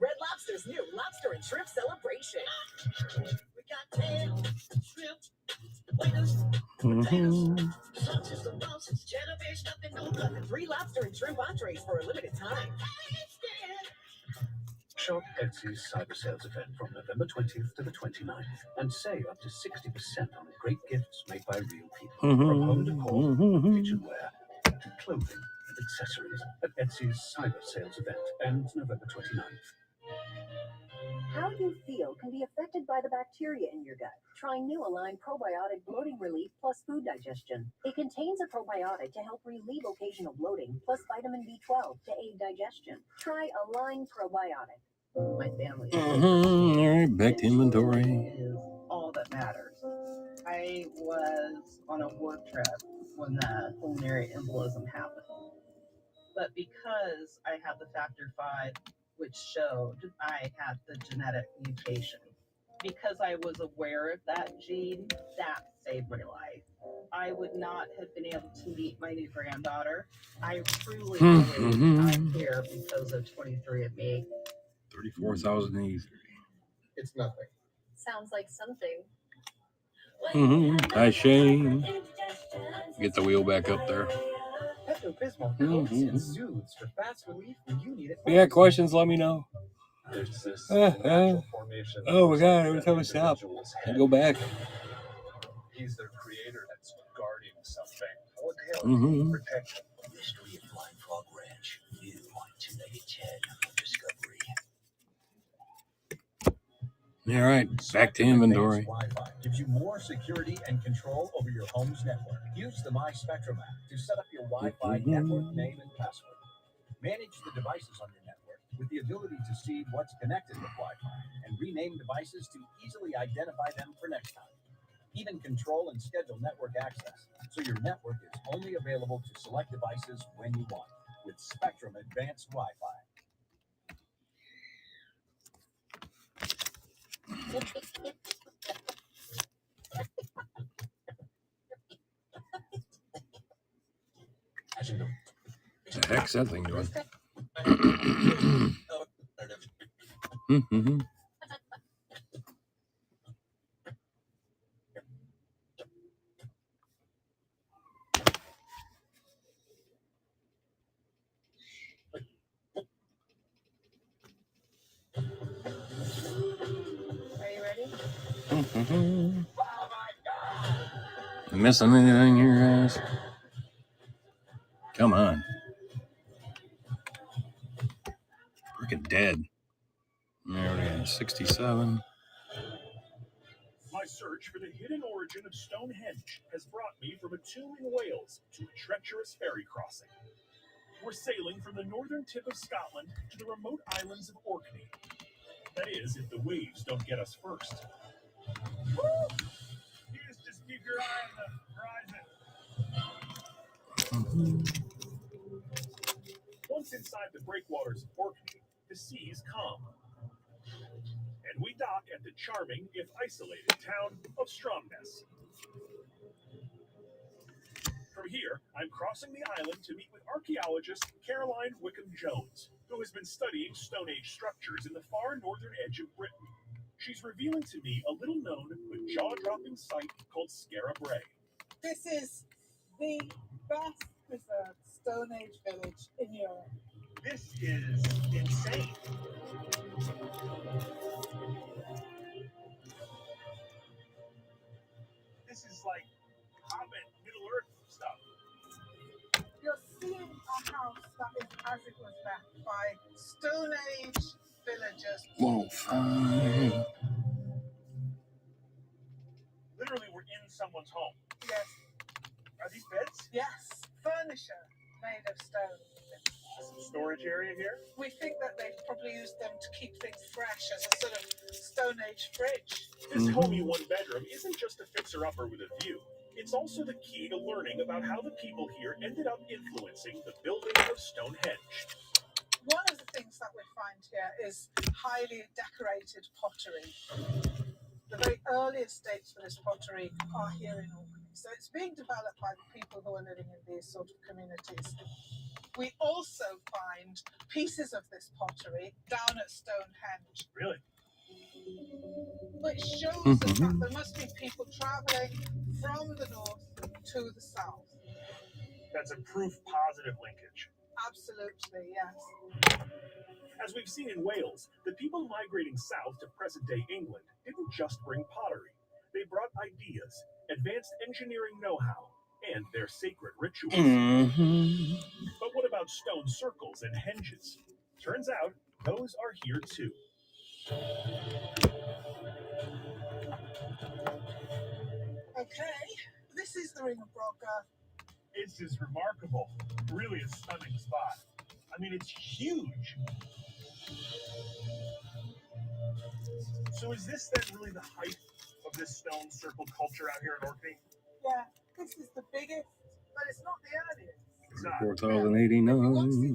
Red Lobster's new lobster and shrimp celebration. We got 10 shrimp, winners, sausages, sausage, cheddar fish, nothing, no nothing. 3 lobster and shrimp entrees for a limited time. Shop Etsy's Cyber Sales event from November 20th to the 29th and save up to 60% on great gifts made by real people. From home decor, kitchenware, to clothing and accessories at Etsy's Cyber Sales event ends November 29th. How you feel can be affected by the bacteria in your gut. Try new Align Probiotic Bloating Relief plus Food Digestion. It contains a probiotic to help relieve occasional bloating plus vitamin B12 to aid digestion. Try Align Probiotic. My family. All right, back to inventory. Is all that matters. I was on a work trip when the pulmonary embolism happened. But because I had the factor V, which showed I had the genetic mutation, because I was aware of that gene, that saved my life. I would not have been able to meet my new granddaughter. I truly believe I'm here because of 23andMe. 34,083. It's nothing. Sounds like something. Hi, Shane. Get the wheel back up there. Pepto-Bismol coats and soothes for fast relief when you need it. If you got questions, let me know. There's this formation. Oh my God, every time I stop, I go back. He's their creator that's guarding something. What the hell Mhm. protection? Mystery of Flying Frog Ranch. New on Tonight at 10 on Discovery. All right, back to inventory. Wi-Fi gives you more security and control over your home's network. Use the My Spectrum app to set up your Wi-Fi network name and password. Manage the devices on your network with the ability to see what's connected with Wi-Fi and rename devices to easily identify them for next time. Even control and schedule network access so your network is only available to select devices when you want with Spectrum Advanced Wi-Fi. What the heck's that thing doing? Are you ready? Missing anything here, guys? Come on. Freaking dead. There it is. 67. My search for the hidden origin of Stonehenge has brought me from a tomb in Wales to a treacherous ferry crossing. We're sailing from the northern tip of Scotland to the remote islands of Orkney. That is, if the waves don't get us first. Woo! You just keep your eye on the horizon. Once inside the breakwaters of Orkney, the seas calm. And we dock at the charming, if isolated, town of Stromness. From here, I'm crossing the island to meet with archaeologist Caroline Wickham-Jones, who has been studying Stone Age structures in the far northern edge of Britain. She's revealing to me a little-known but jaw-dropping site called Skara Brae. This is the best preserved Stone Age village in Europe. This is insane. This is like Hobbit, Middle-earth stuff. You're seeing a house that is as it was left by Stone Age villagers. Whoa, fine. Literally, we're in someone's home. Yes. Are these beds? Yes. Furniture made of stone. Some storage area here? We think that they probably used them to keep things fresh as a sort of Stone Age fridge. This homey one-bedroom isn't just a fixer-upper with a view. It's also the key to learning about how the people here ended up influencing the building of Stonehenge. One of the things that we find here is highly decorated pottery. The very earliest dates for this pottery are here in Orkney. So it's being developed by the people who are living in these sort of communities. We also find pieces of this pottery down at Stonehenge. Really? Which shows us that there must be people travelling from the north to the south. That's a proof positive linkage. Absolutely, yes. As we've seen in Wales, the people migrating south to present-day England didn't just bring pottery. They brought ideas, advanced engineering know-how, and their sacred rituals. But what about stone circles and henges? Turns out, those are here too. Okay, this is the Ring of Brodgar. This is remarkable. Really a stunning spot. I mean, it's huge. So is this then really the height of this stone circle culture out here in Orkney? Yeah, this is the biggest, but it's not the earliest. It's not. 4,089. The earliest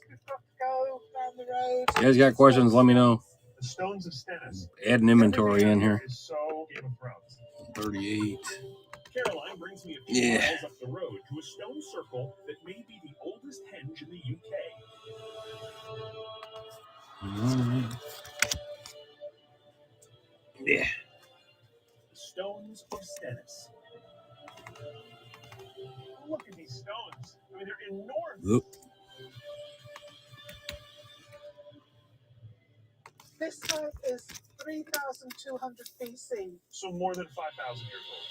we've got to go down the road. You guys got questions? Let me know. The stones of Stennis. Add an inventory in here. Is so Game of Thrones. 38. Caroline brings me a few miles up the road to a stone circle that may be the oldest henge in the UK. Yeah. The stones of Stennis. Look at these stones. I mean, they're enormous. Oop. This site is 3,200 BC. So more than 5,000 years old.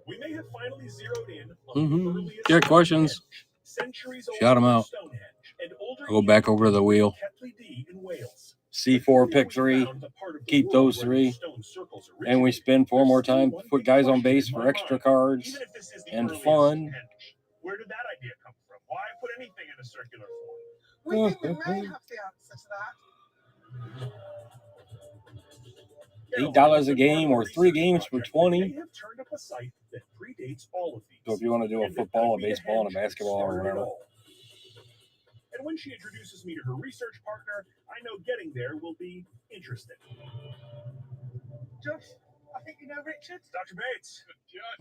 We may have finally zeroed in on the earliest Get questions. centuries old Shout them out. Stonehenge and older I'll go back over to the wheel. Ketley D in Wales. C4, pick 3. Keep those 3. And we spin 4 more times. Put guys on base for extra cards and fun. Where did that idea come from? Why put anything in a circular form? We think we may have the answer to that. $8 a game or 3 games for 20. They have turned up a site that predates all of these. So if you want to do a football, a baseball, and a basketball or whatever. And when she introduces me to her research partner, I know getting there will be interesting. Josh, I think you know Richard. Dr. Bates,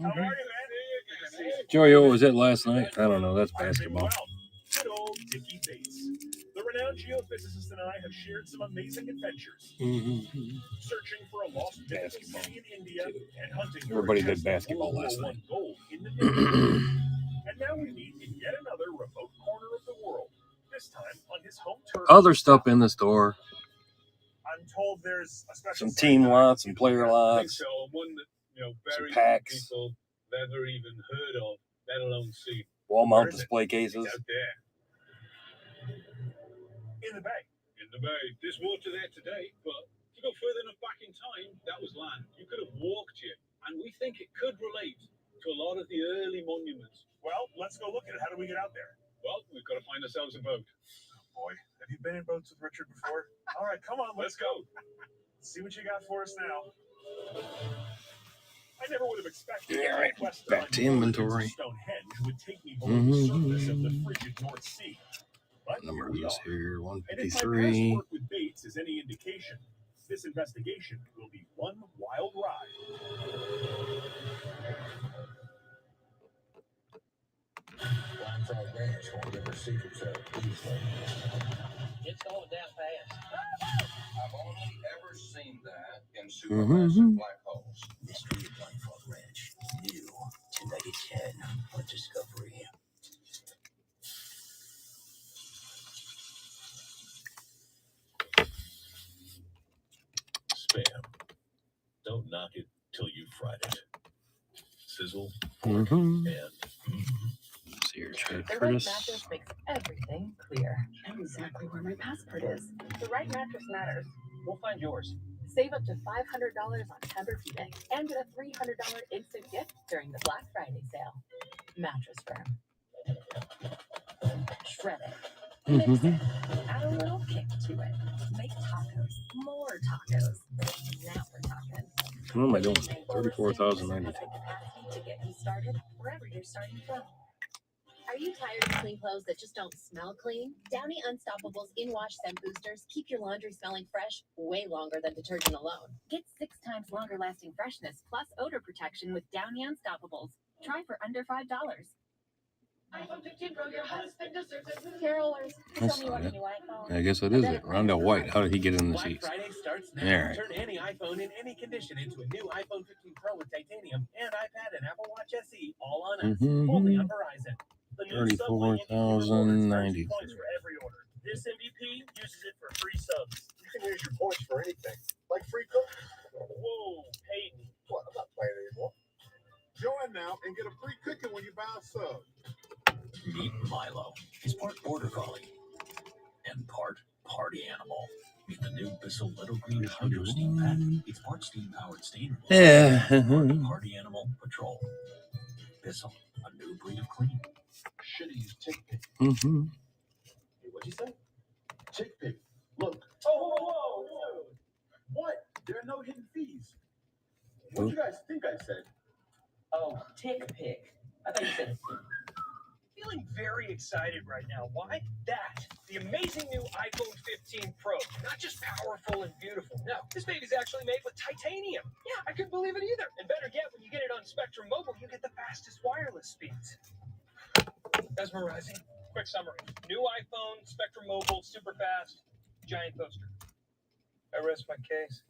how are you, man? Good to see you. Joey, what was it last night? I don't know. That's basketball. Good old Dickie Bates. The renowned geophysicist and I have shared some amazing adventures. Searching for a lost mythical city in India and hunting for Everybody a did chest of basketball World last War I night. gold in the Navy. And now we meet in yet another remote corner of the world. This time on his home turf. Other stuff in the store. I'm told there's a special Some team lots, some player I think lots, so. One that some very few packs, people have ever even heard of, let alone seen. wall Where mount is it? display cases. It's out there. in the bay. In the bay. There's water there today, but to go further enough back in time, that was land. You could have walked here, and we think it could relate to a lot of the early monuments. Well, let's go look at it. How do we get out there? Well, we've got to find ourselves a boat. Oh boy, have you been in boats with Richard before? All right, come on, let's go. See what you got for us now. I never would have expected All right, that quest back to on inventory. Stonehenge would take me below the surface of the frigid North Sea. But Number here we is are. here, And if my past 153. work with Bates is any indication, this investigation will be one wild ride. Blind Frog Ranch won't give her secrets out easily. It's going down fast. I've only ever seen that in supermassive black holes. Mystery of Blind Frog Ranch. New tonight at 10 on Discovery. Spam. Don't knock it till you've fried it. Sizzle Mm-hmm. and See your Chad The right Curtis. mattress makes everything clear. And exactly where my passport is. The right mattress matters. We'll find yours. Save up to $500 on Tempur-Pedic and get a $300 instant gift during the Black Friday sale. Mattress Firm. Shred it. Mix it. Add a little kick to it. Make tacos. More tacos. Now we're talking. What am I doing? 34,092. To get you started wherever you're starting from. Are you tired of clean clothes that just don't smell clean? Downy Unstoppable's in-wash scent boosters keep your laundry smelling fresh way longer than detergent alone. Get 6 times longer lasting freshness plus odor protection with Downy Unstoppables. Try for under $5. iPhone 15 Pro, your husband deserves it. Carol, That's not it. I guess that is it. Rondell White. How did he get in the Black seats? Friday starts now. All right. Turn any iPhone in any condition into a new iPhone 15 Pro with titanium and iPad and Apple Watch SE all on us. Only on Verizon. The new Subway MVP rewards earns you points for every order. This MVP uses it for free subs. you can use your points for anything. Like free cook. Whoa, Peyton. What? I'm not playing anymore. Join now and get a free cookie when you buy a sub. Meet Milo. He's part border collie and part party animal. Meet the new Bissell Little Green Hydro Steam Pack. It's part steam powered steam. Yeah. Part party animal patrol. Bissell, a new breed of clean. Shitty's tick pick. Mm-hmm. Hey, what'd you say? Tick pick. Look. Oh, whoa. What? There are no hidden fees. What do you guys think I said? Oh, tick pick. I thought you said. Feeling very excited right now. Why? That. The amazing new iPhone 15 Pro. Not just powerful and beautiful. No, this baby's actually made with titanium. Yeah, I couldn't believe it either. And better yet, when you get it on Spectrum Mobile, you get the fastest wireless speeds. Mesmerizing. Quick summary. New iPhone, Spectrum Mobile, super fast, giant poster. I rest my case.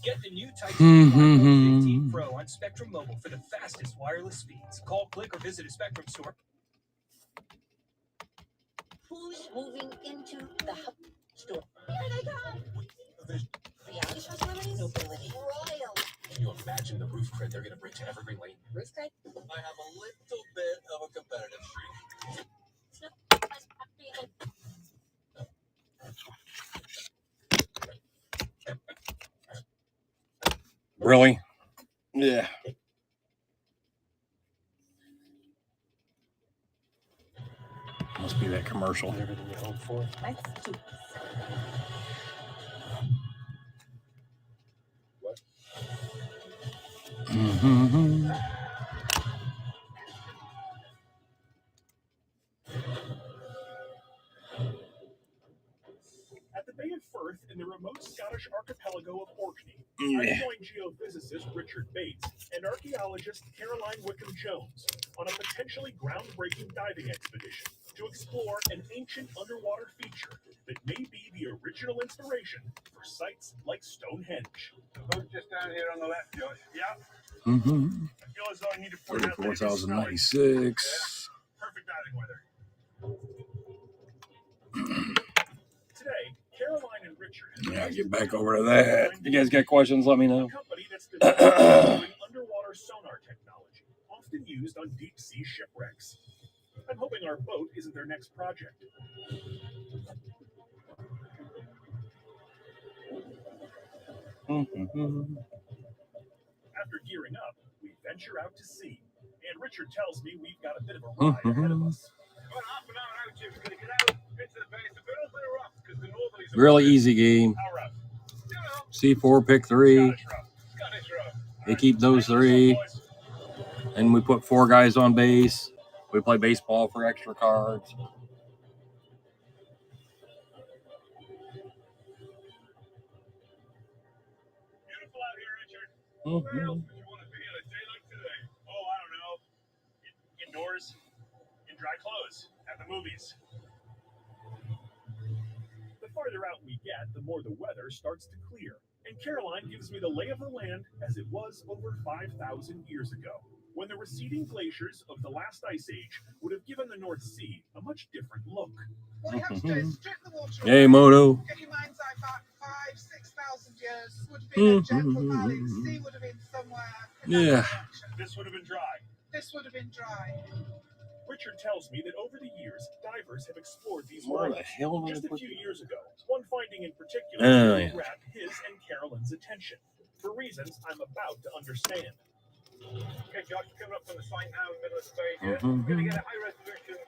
Get the new titanium iPhone 15 Pro on Spectrum Mobile for the fastest wireless speeds. Call, click, or visit a Spectrum store. Who's moving into the store? Here they come. Reality show celebrities? Nobility. Royal. Can you imagine the roof cred they're going to bring to Evergreen Lane? Roof cred? I have a little bit of a competitive streak. Really? Yeah. Must be that commercial. Everything you hope for. That's too. What? Mm-hmm. Earth in the remote Scottish archipelago of Orkney, Yeah. I joined geophysicist Richard Bates and archaeologist Caroline Wickham Jones on a potentially groundbreaking diving expedition to explore an ancient underwater feature that may be the original inspiration for sites like Stonehenge. The boat just down here on the left, Josh. Yeah. Mm-hmm. I feel as though I need to point out that it is 34,096. perfect diving weather. Today, Caroline and Richard Yeah, get back over to that. You guys got questions? Let me know. company that's developing underwater sonar technology, often used on deep sea shipwrecks. I'm hoping our boat isn't their next project. After gearing up, we venture out to sea, and Richard tells me we've got a bit of a ride ahead of us. About half an hour out, Jim's going to get out into the base, a little bit of rough because the northerlies are Really easy game. How rough? C4, pick 3. Scottish rough. They keep those 3. And we put 4 guys on base. We play baseball for extra cards. Beautiful out here, Richard. Mhm. Where else would you want to be on a day like today? Oh, I don't know. Indoors, in dry clothes, at the movies. The farther out we get, the more the weather starts to clear. And Caroline gives me the lay of the land as it was over 5,000 years ago, when the receding glaciers of the last ice age would have given the North Sea a much different look. What you have to do is strip the water Hey, away, Moto. get your mind's eye back 5,000-6,000 years. Would have been a gentle valley. The sea would have been somewhere in that Yeah. direction. This would have been dry. This would have been dry. Richard tells me that over the years, divers have explored these Where the waters. hell did I Just a put few years ago, one finding in particular Oh, really yeah. grabbed his and Carolyn's attention, for reasons I'm about to understand. Okay, Josh, coming up from the site now in the middle of the bay here. Mhm. We're going to get a high resolution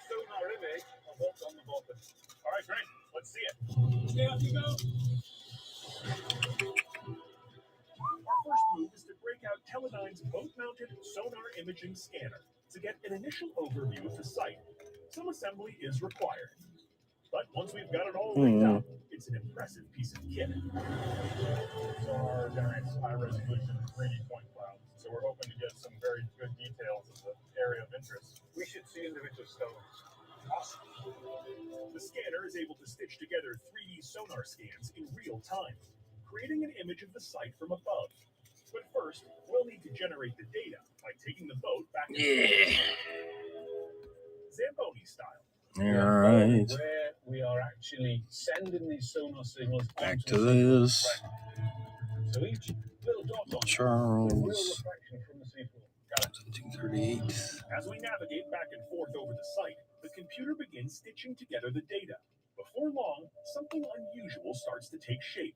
sonar image of what's on the bottom. All right, great. Let's see it. Stay up you go. Our first move is to break out Teledyne's boat-mounted sonar imaging scanner to get an initial overview of the site. Some assembly is required. But once we've got it all rigged up, it's an impressive piece of kit. Sonar generates high-resolution 3D point clouds, so we're hoping to get some very good details of the area of interest. We should see individual stones. Awesome. The scanner is able to stitch together 3D sonar scans in real time, creating an image of the site from above. But first, we'll need to generate the data by taking the boat back and forth. Zamboni style. All right. Where we are actually sending these sonar signals Back onto to the seafloor this. front. So each little dot on it is a real Charles. reflection from the seafloor. Got it. 238. As we navigate back and forth over the site, the computer begins stitching together the data. Before long, something unusual starts to take shape.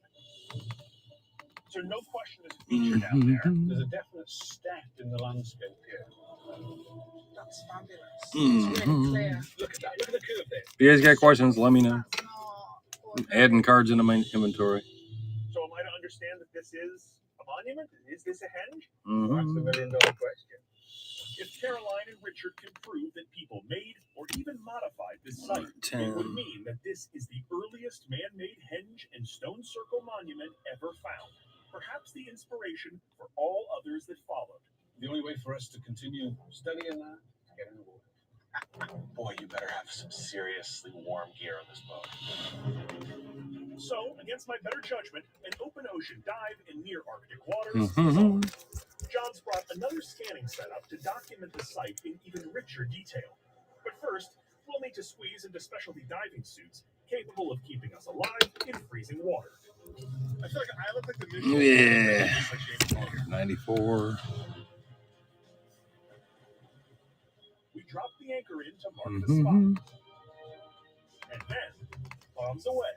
So no question there's a feature down there. There's a definite step in the landscape here. That's fabulous. It's really clear. Look at that. Look at the curve there. If you guys got questions, let me know. Adding cards into my inventory. So am I to understand that this is a monument? Is this a henge? Mhm. That's the million-dollar question. If Caroline and Richard can prove that people made or even modified this site, it 10. would mean that this is the earliest man-made henge and stone circle monument ever found. Perhaps the inspiration for all others that followed. The only way for us to continue studying that is to get in the water. Boy, you better have some seriously warm gear on this boat. So, against my better judgment, an open ocean dive in near Arctic waters. Mhm. John's brought another scanning setup to document the site in even richer detail. But first, we'll need to squeeze into specialty diving suits capable of keeping us alive in freezing water. I feel like I look like the visual. Yeah. 94. We drop the anchor in to mark the Mhm. spot. And then, bombs away.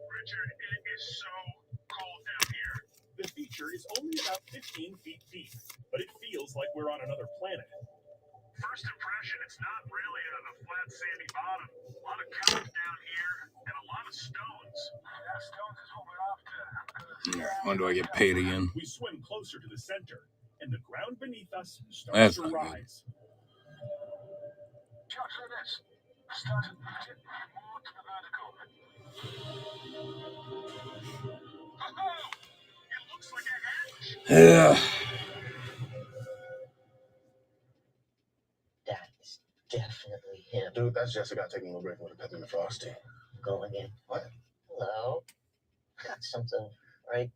Richard, it is so cold down here. The feature is only about 15 feet deep, but it feels like we're on another planet. First impression, it's not really a flat, sandy bottom. A lot of curves down here and a lot of stones. Yeah, stones is what we're after. When do I get paid again? We swim closer to the center, and the ground beneath us starts That's to not good. rise. Capture this. Start to tip more to the vertical. Oh, it looks like a Yeah. hatch. That's definitely him. Dude, that's Jessica taking a little break with a peppermint frosty. Going in. What? Hello? Got something, right?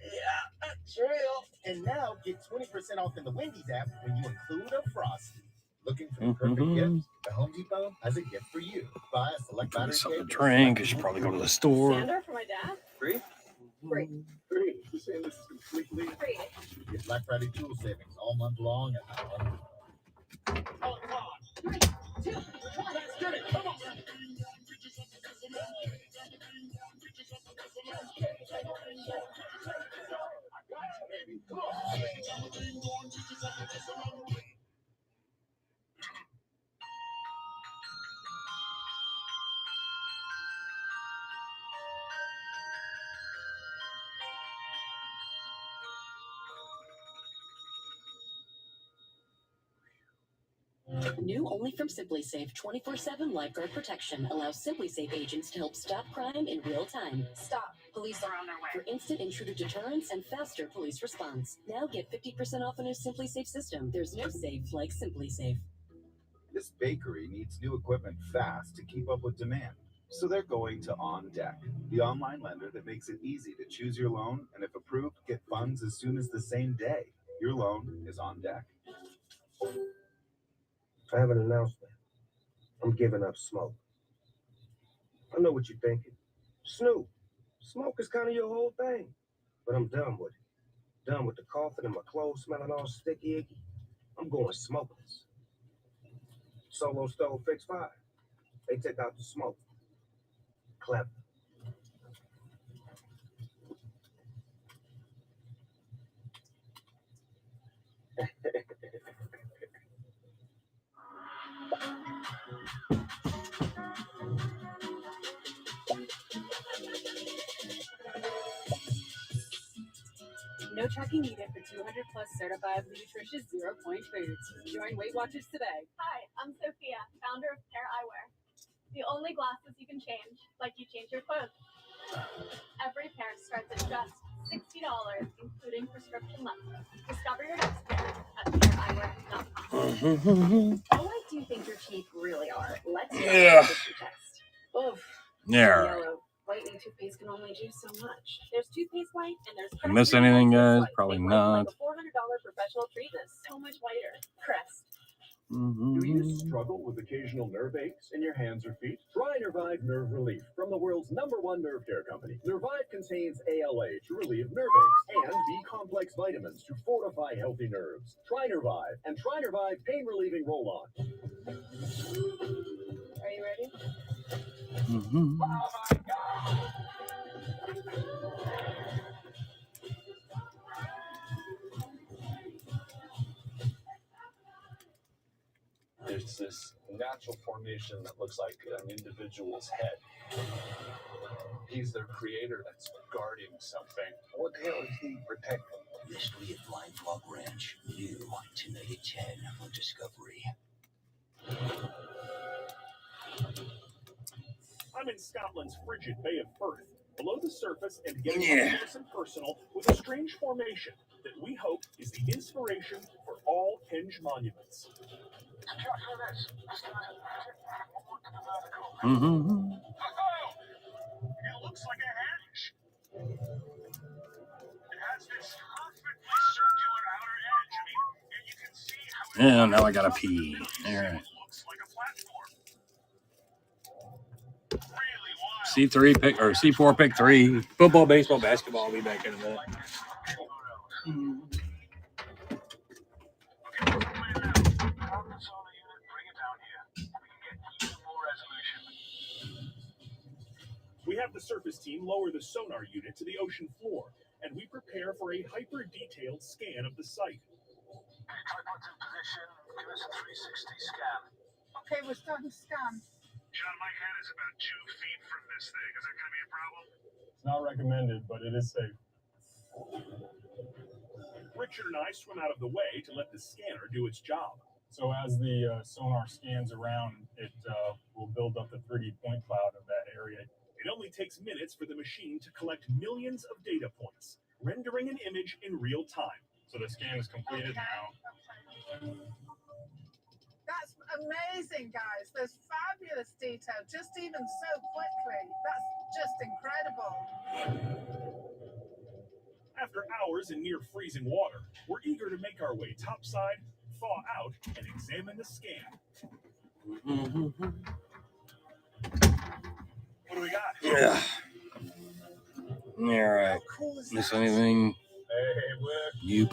Yeah, that's real. And now get 20% off in the Wendy's app when you include a Frosty. Looking for the perfect gift? The Home Depot has a gift for you. Buy a select Give me battery something to cake. drink. I should probably go to the store. Sander for my dad? Free? Free. Free. You're saying this is completely Free. Get Black Friday tool savings all month long at Home. Oh, come on. 3, 2, 1. Let's get it. Come on. New only from Simply Safe, 24/7 lifeguard protection allows Simply Safe agents to help stop crime in real time. Stop. Police are on their way. For instant intruder deterrence and faster police response. Now get 50% off a new Simply Safe system. There's no safe like Simply Safe. This bakery needs new equipment fast to keep up with demand. So they're going to OnDeck, the online lender that makes it easy to choose your loan and, if approved, get funds as soon as the same day. Your loan is on deck. I have an announcement. I'm giving up smoke. I know what you're thinking. Snoop, smoke is kind of your whole thing. But I'm done with it. Done with the coughing and my clothes smelling all sticky icky. I'm going smokeless. Solo Stove Fix 5. They take out the smoke. Clever. No tracking needed for 200 plus certified nutritious 0-point foods. Join Weight Watchers today. Hi, I'm Sophia, founder of Pair Eyewear. The only glasses you can change, like you change your clothes. Every pair starts at just $60, including prescription lenses. Discover your next pair at paireyewear.com. Oh, I do think your teeth really are. Let's do Yeah. a tissue test. Oof. Yeah. Yellow. Whitening toothpaste can only do so much. There's toothpaste white and there's I miss anything, guys? Probably like not. a $400 professional treatment. So much whiter. Crest. Do you struggle with occasional nerve aches in your hands or feet? Try Nervive Nerve Relief from the world's #1 nerve care company. Nervive contains ALA to relieve nerve aches and B-complex vitamins to fortify healthy nerves. Try Nervive and try Nervive Pain Relieving Roll-On. Are you ready? There's this natural formation that looks like an individual's head. He's their creator that's guarding something. What the hell is he protecting? Mystery at Blind Frog Ranch. New tonight at 10 on Discovery. I'm in Scotland's frigid Bay of Firth, below the surface and getting Yeah. up close and personal with a strange formation that we hope is the inspiration for all henge monuments. Mm-hmm. Oh, it looks like a henge. It has this perfectly circular outer edge. I mean, and you can see how Yeah, now I gotta pee. All right. looks like a platform. C3 pick or C4 pick 3. Football, baseball, basketball. I'll be back in a minute. We have the surface team lower the sonar unit to the ocean floor, and we prepare for a hyper-detailed scan of the site. Tripod's in position. Give us a 360 scan. Okay, we're starting to scan. John, my head is about 2 feet from this thing. Is that going to be a problem? It's not recommended, but it is safe. Richard and I swim out of the way to let the scanner do its job. So as the sonar scans around, it will build up the 3D point cloud of that area. It only takes minutes for the machine to collect millions of data points, rendering an image in real time. So the scan is completed now. That's amazing, guys. There's fabulous detail, just even so quickly. That's just incredible. After hours in near freezing water, we're eager to make our way topside, thaw out, and examine the scan. What do we got? Yeah. All right. Miss anything? Hey, Wick. Yep.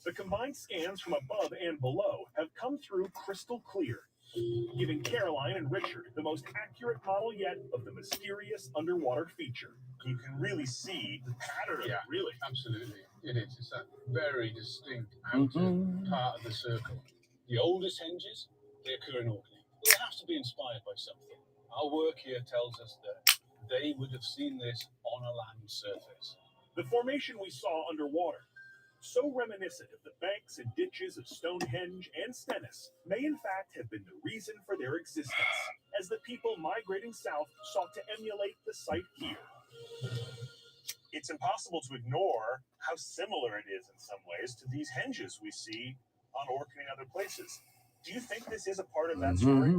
The combined scans from above and below have come through crystal clear, giving Caroline and Richard the most accurate model yet of the mysterious underwater feature. You can really see the pattern. Yeah, really. Absolutely. It is. It's a very distinct outer part of the circle. The oldest henges, they occur in Orkney. They have to be inspired by something. Our work here tells us that they would have seen this on a land surface. The formation we saw underwater, so reminiscent of the banks and ditches of Stonehenge and Stennis, may in fact have been the reason for their existence, as the people migrating south sought to emulate the site here. It's impossible to ignore how similar it is in some ways to these henges we see on Orkney and other places. Do you think this is a part of that story?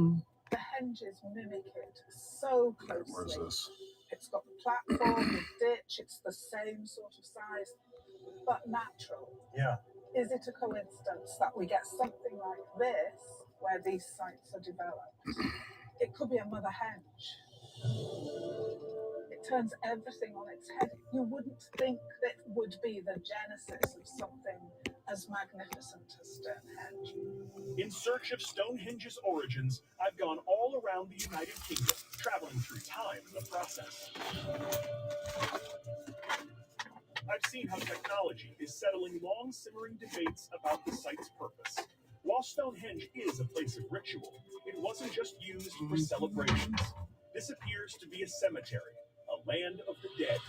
The henges mimic it so closely. Where's this? It's got the platform, the ditch, it's the same sort of size, but natural. Yeah. Is it a coincidence that we get something like this where these sites are developed? It could be a mother henge. It turns everything on its head. You wouldn't think that would be the genesis of something as magnificent as Stonehenge. In search of Stonehenge's origins, I've gone all around the United Kingdom, traveling through time in the process. I've seen how technology is settling long simmering debates about the site's purpose. While Stonehenge is a place of ritual, it wasn't just used for celebrations. This appears to be a cemetery, a land of the dead.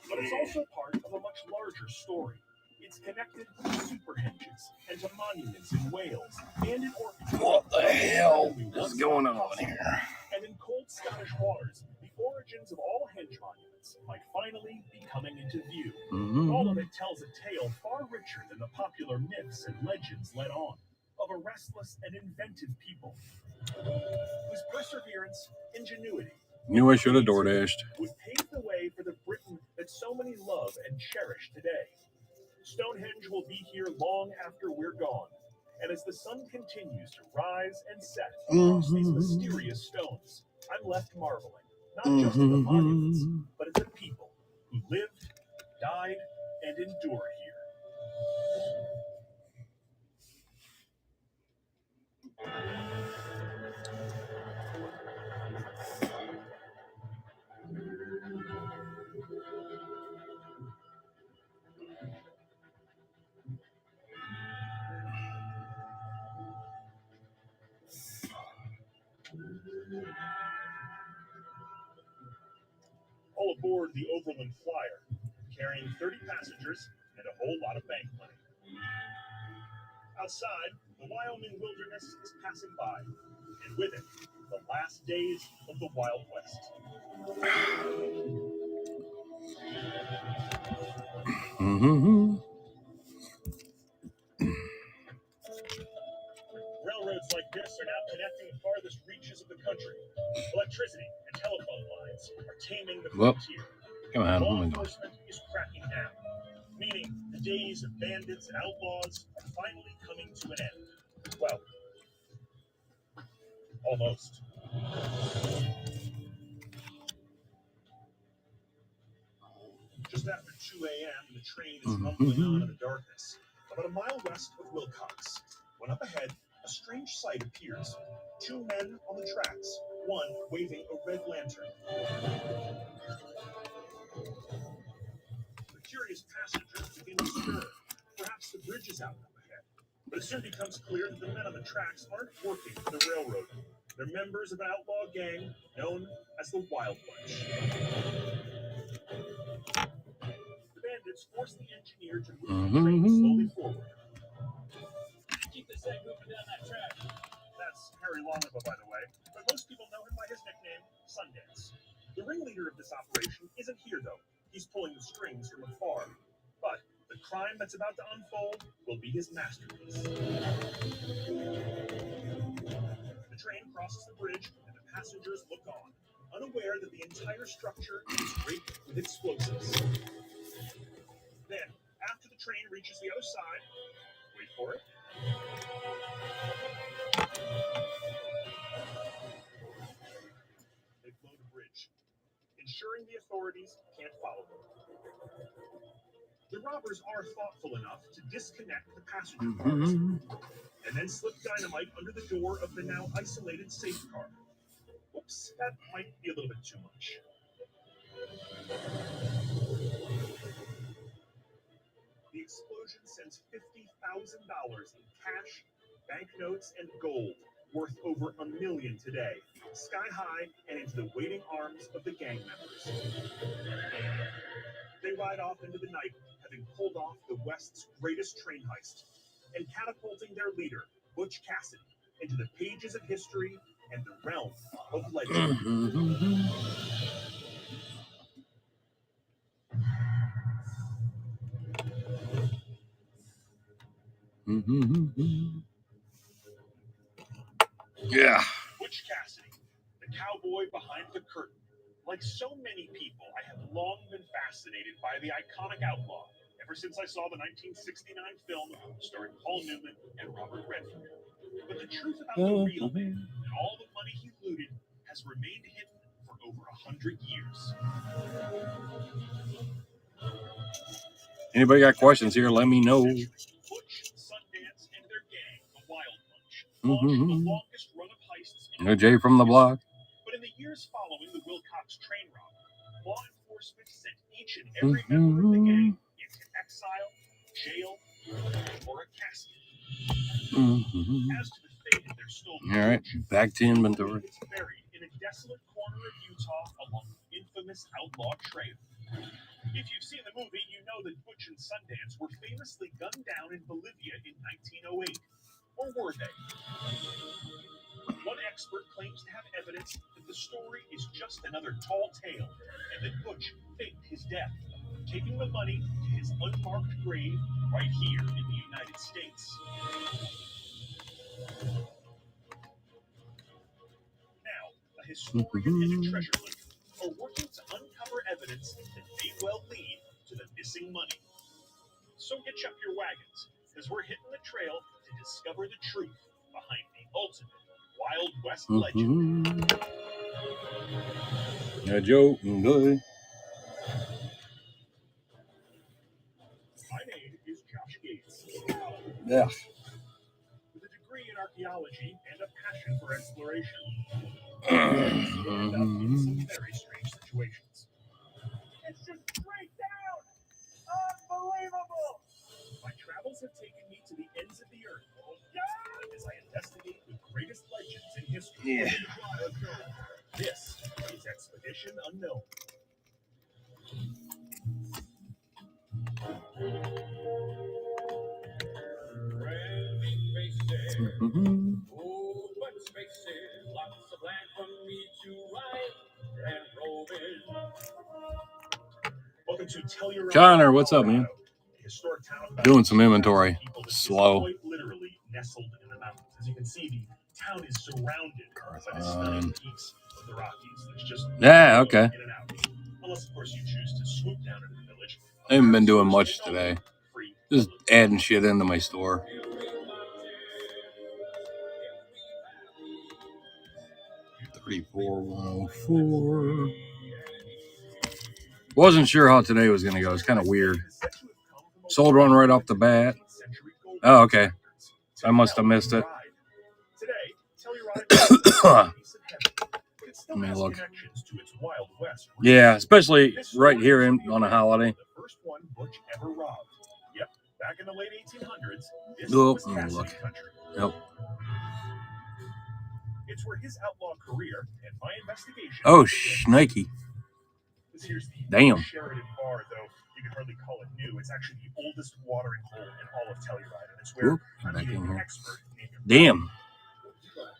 But it's also part of a much larger story. It's connected to superhenges and to monuments in Wales and in Orkney. What the hell is going on here? And in cold Scottish waters, the origins of all henge monuments might finally be coming into view. All of it tells a tale far richer than the popular myths and legends let on, of a restless and inventive people whose perseverance, ingenuity, Knew I should have door dashed. would pave the way for the Britain that so many love and cherish today. Stonehenge will be here long after we're gone, and as the sun continues to rise and set across these mysterious stones, I'm left marveling, not just at the monuments, but at the people who lived, died, and endure here. All aboard the Overland Flyer, carrying 30 passengers and a whole lot of bank money. Outside, the Wyoming wilderness is passing by, and with it, the last days of the Wild West. Railroads like this are now connecting the farthest reaches of the country. Electricity and telephone lines are taming the Whoop. frontier. Come on, Law oh my God. enforcement is cracking down, meaning the days of bandits and outlaws are finally coming to an end. Well, almost. Just after 2 a.m., the train is mumbling on in the darkness, about a mile west of Wilcox, when up ahead, a strange sight appears. Two men on the tracks, one waving a red lantern. The curious passengers begin to stir. Perhaps the bridge is out up ahead. But it soon becomes clear that the men on the tracks aren't working for the railroad. They're members of an outlaw gang known as the Wild Bunch. The bandits force the engineer to move the train slowly forward. That's Harry Longriver, by the way, but most people know him by his nickname, Sundance. The ringleader of this operation isn't here, though. He's pulling the strings from afar. But the crime that's about to unfold will be his masterpiece. The train crosses the bridge, and the passengers look on, unaware that the entire structure is rigged with explosives. Then, after the train reaches the other side, wait for it. They blow the bridge, ensuring the authorities can't follow them. The robbers are thoughtful enough to disconnect the passenger cars and then slip dynamite under the door of the now isolated safe car. Oops, that might be a little bit too much. The explosion sends $50,000 in cash, banknotes, and gold, worth over $1 million today, sky high and into the waiting arms of the gang members. They ride off into the night, having pulled off the West's greatest train heist, and catapulting their leader, Butch Cassidy, into the pages of history and the realm of legend. Yeah. Butch Cassidy, the cowboy behind the curtain. Like so many people, I have long been fascinated by the iconic outlaw, ever since I saw the 1969 film starring Paul Newman and Robert Redford. But the truth about the real man and all the money he looted has remained hidden for over 100 years. Anybody got questions here? Let me know. Butch, Sundance, and their gang, the Wild Bunch, launched the longest run of heists in No Jay from the block. But in the years following the Wilcox train robbery, law enforcement sent each and every member of the gang into exile, jail, or a casket. As to the fate of their stolen All right, back to inventory. it's buried in a desolate corner of Utah along the infamous Outlaw Trail. If you've seen the movie, you know that Butch and Sundance were famously gunned down in Bolivia in 1908. Or were they? One expert claims to have evidence that the story is just another tall tale, and that Butch faked his death, taking the money to his unmarked grave right here in the United States. Now, a historian and a treasure hunter are working to uncover evidence that may well lead to the missing money. So hitch up your wagons, as we're hitting the trail to discover the truth behind the ultimate Wild West legend. Yeah, Joe. Good. My name is Josh Gates. Yeah. With a degree in archaeology and a passion for exploration, Mm-hmm. in some very strange situations. It's just straight down! Unbelievable! My travels have taken me to the ends of the earth as I investigate the greatest legends in history. Yeah. This is Expedition Unknown. Oh, but spaces, lots of land for me to ride and roam in. Welcome to Telluride, Connor, what's up, man? a historic town about Doing some inventory. people that is Slow. quite literally nestled in the mountains. As you can see, the town is surrounded by the stunning peaks of the Rockies. There's just Yeah, okay. in and out. Unless, of course, you choose to swoop down into the village. I haven't been doing much today. Just adding shit into my store. $34,104. Wasn't sure how today was going to go. It's kind of weird. Sold one right off the bat. Oh, okay. I must have missed it. Let me look. Yeah, especially right here on a holiday. The first one Butch ever robbed. Yep, back in the late 1800s, this Oh, was let me Cassidy look. country. Yep. It's where his outlaw career and my investigation. Oh, began. shnikey. This here's the Damn. Sheridan Bar, though. You you could hardly call it new. It's actually the oldest watering hole in all of Telluride, and it's where Whoop, I'm back meeting in an here. expert named Damn.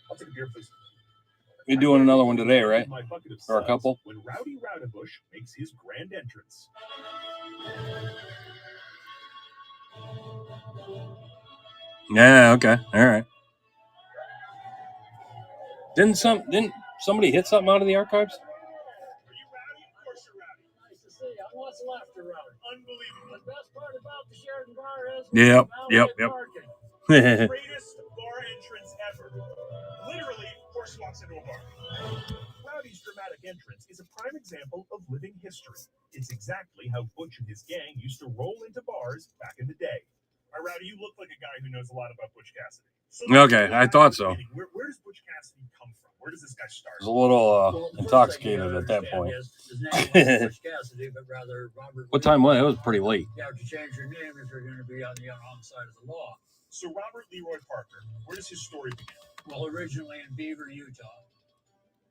I'll take a beer, please. You're doing another one today, right? My bucket of Or a suds couple? When Rowdy Rowdabush makes his grand entrance. Yeah, okay. All right. Didn't somebody hit something out of the archives? Nice to see you. What's left around? Unbelievable. The best part about the Sheridan Bar is Yep. parking. Greatest bar entrance ever. Literally, horse walks into a bar. Rowdy's dramatic entrance is a prime example of living history. It's exactly how Butch and his gang used to roll into bars back in the day. All right, Rowdy, you look like a guy who knows a lot about Butch Cassidy. So Okay, I thought so. Where does Butch Cassidy come from? Where does this guy start? I was a little intoxicated at that point. His name wasn't Butch Cassidy, but rather Robert. What time was it? It was pretty late. You have to change your name if you're going to be on the wrong side of the law. So Robert Leroy Parker, where does his story begin? Well, originally in Beaver, Utah.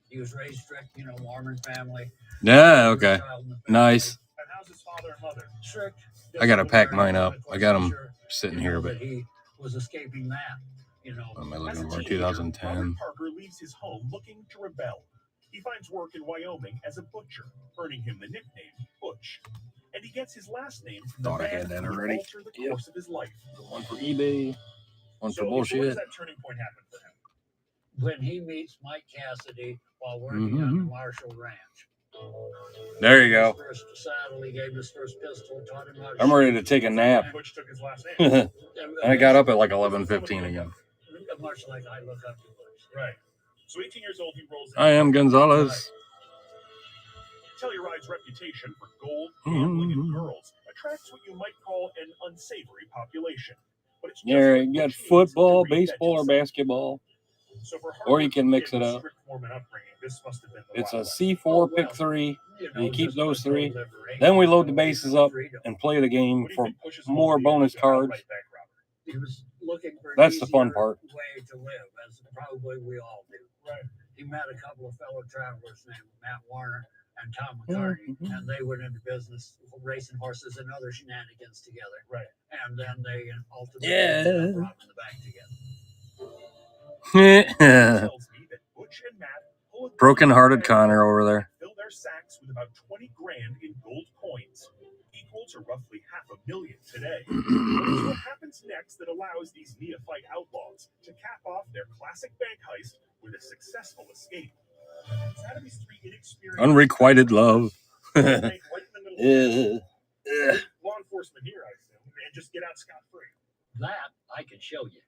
He was raised strict, Mormon family. Yeah, okay. Nice. And how's his father and mother? Strict. I got to pack mine up. I got them sitting here, but He was escaping that, on my living room, Robert 2010. Parker leaves his home looking to rebel. He finds work in Wyoming as a butcher, earning him the nickname Butch. And he gets his last name from Thought the I had man that who would already. alter the course of his life. One for eBay, one So for where bullshit. does that turning point happen for him? when he meets Mike Cassidy while working on the Marshall Ranch. There you go. First saddle, he gave him his first pistol, taught him how to I'm ready to take a nap. Butch took his last name. I got up at like 11:15 again. Much like I look up to Butch. Right. So 18 years old, he rolls in. I am Gonzalez. Telluride's reputation for gold, gambling, and girls attracts what you might call an unsavory population. But it's just Yeah, what you got Butch needs football, to read that baseball, or basketball. So for Or you hard-working can mix kid it with up. strict Mormon upbringing, this must have been the It's a Wild West. C4 pick 3. You keep those 3. Then we load the bases up and play the game for more bonus cards. He was looking for an That's the fun easier part. way to live, as probably we all do. Right. He met a couple of fellow travelers named Matt Warner and Tom McCarty, and they went into business racing horses and other shenanigans together. Right. And then they ultimately Yeah. ended up robbing the bank together. Tells me that Butch and Matt pull a Broken-hearted Connor over there. fill their sacks with about 20 grand in gold coins, equal to roughly $500,000 today. But it's what happens next that allows these neophyte outlaws to cap off their classic bank heist with a successful escape. So how do these three inexperienced Unrequited love. make right in the middle Yeah. of law enforcement here, I assume, and just get out scot-free? That I can show you.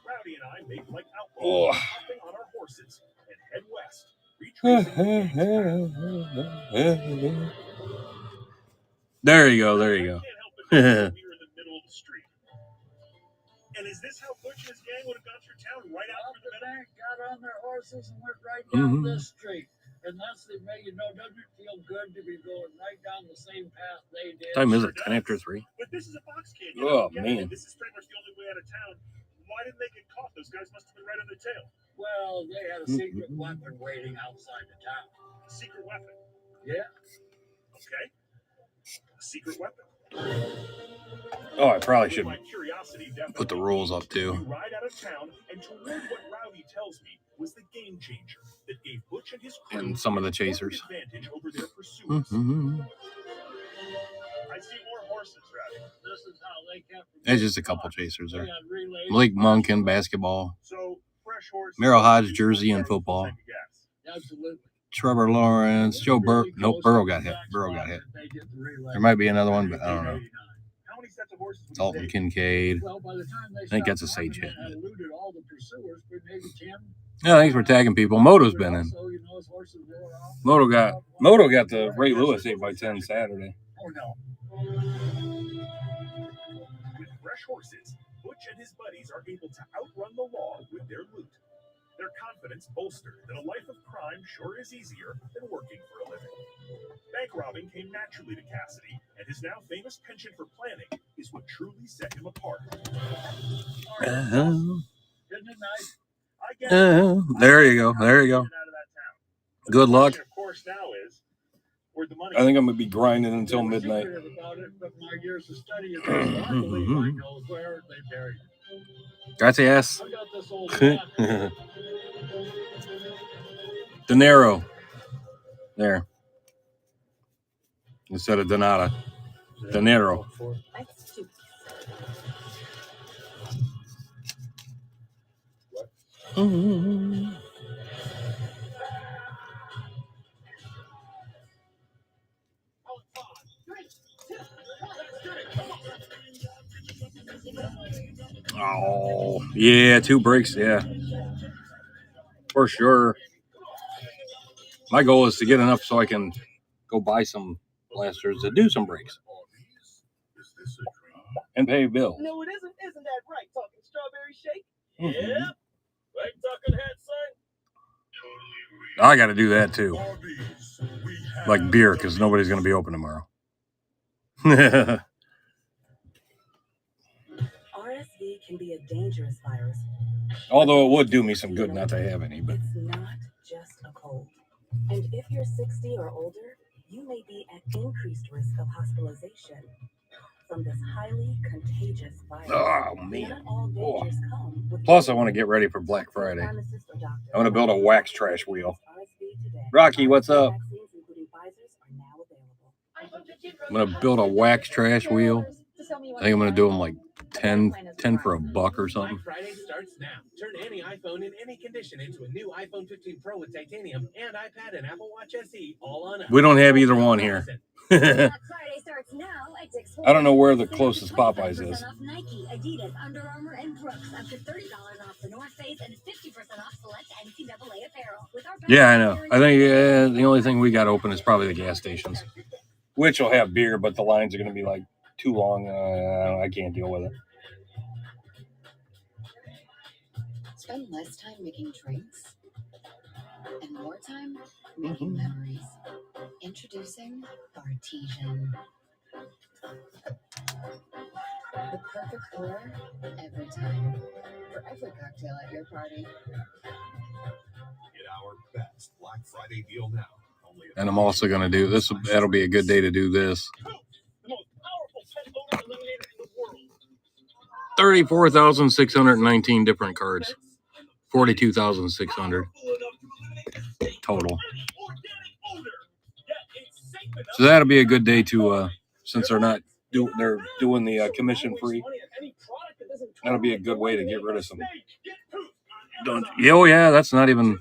Rowdy and I make like Oh. outlaws, hopping on our horses and head west, retracing the gang's path. There you go. There you go. We were in the middle of the street. And is this how Butch and his gang would have gone through town right out through the middle? Bank got on their horses and went right down this street. And that's the way, doesn't it feel good to be going right down the same path they did? Time is it? 10 after 3. But this is a box canyon. Oh, Yeah, man. This is pretty much the only way out of town. Why didn't they get caught? Those guys must have been right on their tail. Well, they had a secret weapon waiting outside the town. A secret weapon. Yeah. Okay. A secret weapon. Oh, I probably should My curiosity definitely put the rules up we too. ride out of town, and toward what Rowdy tells me was the game changer that gave Butch and his crew And some of the an chasers. advantage over their pursuers. Mhm. I see more horses, Rowdy. This is how they kept. There's just a couple chasers They there. had relays. Malik Monk in basketball. So fresh horses. Merrill Hodge jersey in football. Absolutely. Trevor Lawrence. Joe Burrow. Nope, Burrow got hit. Burrow got hit. They did the relay. There might be another one, but I don't know. How many sets of horses would you Dalton take? Kincaid. Well, by the time they I think that's a stopped sage running, hit. they had eluded all the pursuers, but maybe 10. Yeah, thanks for tagging people. Moto's been in. Also, his horses wore off. Moto got the Ray Lewis 8x10 Saturday. Oh, no. With fresh horses, Butch and his buddies are able to outrun the law with their loot. Their confidence bolstered that a life of crime sure is easier than working for a living. Bank robbing came naturally to Cassidy, and his now famous penchant for planning is what truly set him apart. Isn't it nice? I get it. There you go. There you go. Get out of that town. Good luck. Of course, course now is where the money. I think I'm gonna be grinding until midnight. Secretive about it, but my years of study of this, I believe I know where they buried it. Gracias. I got this old map. De Niro. There. Instead of Donata. De Niro. Oh, yeah, 2 breaks, yeah. For sure. My goal is to get enough so I can go buy some blasters to do some breaks. And pay a bill. No, it isn't. Isn't that right? Talking strawberry shake? Mhm. Yeah. Right talking head, son. I got to do that too. Like beer, because nobody's going to be open tomorrow. RSV can be a dangerous virus. Although it would do me some good not to have any. But It's not just a cold. And if you're 60 or older, you may be at increased risk of hospitalization from this highly contagious virus. oh man. Not all dangers come with Plus, I want to get ready for Black Friday. I'm going to build a wax trash wheel. Rocky, what's up? I'm going to build a wax trash wheel. I think I'm going to do them like 10 for $1 or something. Black Friday starts now. Turn any iPhone in any condition into a new iPhone 15 Pro with titanium and iPad and Apple Watch SE all on us. We don't have either one here. Friday starts now at Dick's I don't know where the closest Popeyes is. off Nike, Adidas, Under Armour, and Brooks. Up to $30 off the North Face and 50% off select NCAA apparel. With our Yeah, I know. I think the only thing we got open is probably the gas stations, which will have beer, but the lines are going to be like too long. I can't deal with it. Spend less time making drinks and more time making memories. Introducing Bartesian. The perfect pour every time. For every cocktail at your party. Get our best Black Friday deal now. Only And I'm also going to do this. That'll be a good day to do this. 34,619 different cards. 42,600 total. So that'll be a good day to, since they're doing the commission free. That'll be a good way to get rid of some. Oh yeah, that's not even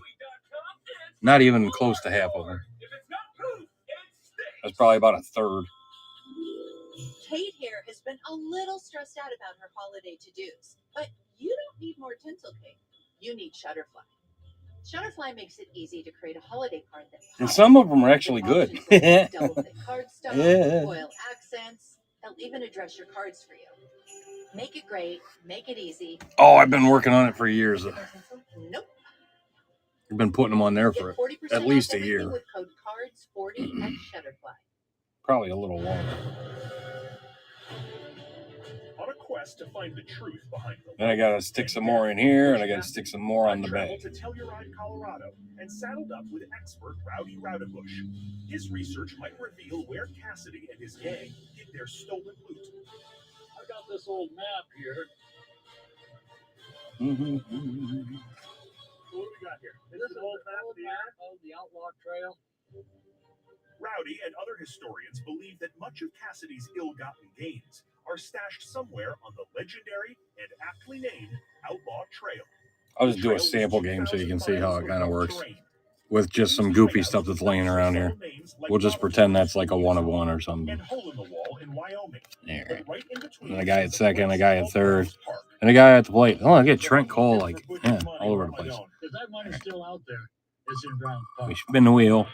close to half of them. That's probably about a third. Kate here has been a little stressed out about her holiday to-dos, but you don't need more tinsel, Kate. You need Shutterfly. Shutterfly makes it easy to create a holiday card that And some of them are actually good. double thick cardstock, Yeah. foil accents. They'll even address your cards for you. Make it great, make it easy. Oh, I've been working on it for years. Nope. I've been putting them on there for 40% at least off a year. everything with code CARDS40 at Shutterfly. Probably a little longer. On a quest to find the truth behind the Then I got to stick some more in here, and I got to stick some more on the traveled back. to Telluride, Colorado, and saddled up with expert Rowdy Rowdebush. His research might reveal where Cassidy and his gang hid their stolen loot. I got this old map here. What do we got here? This is an old map of the area? of the Outlaw Trail. Rowdy and other historians believe that much of Cassidy's ill-gotten gains are stashed somewhere on the legendary and aptly named Outlaw Trail. I'll just do a sample game so you can see how it kind of works with just some goofy stuff that's laying around here. We'll just pretend that's like a 1-of-1 or something. Hole in the wall in Wyoming. There. Right in between And a guy at second, a guy at third, and a guy at the plate. Oh, I get Trent Cole like all over the place. Because that money's still out there. It's in Brown Park. We spin the wheel.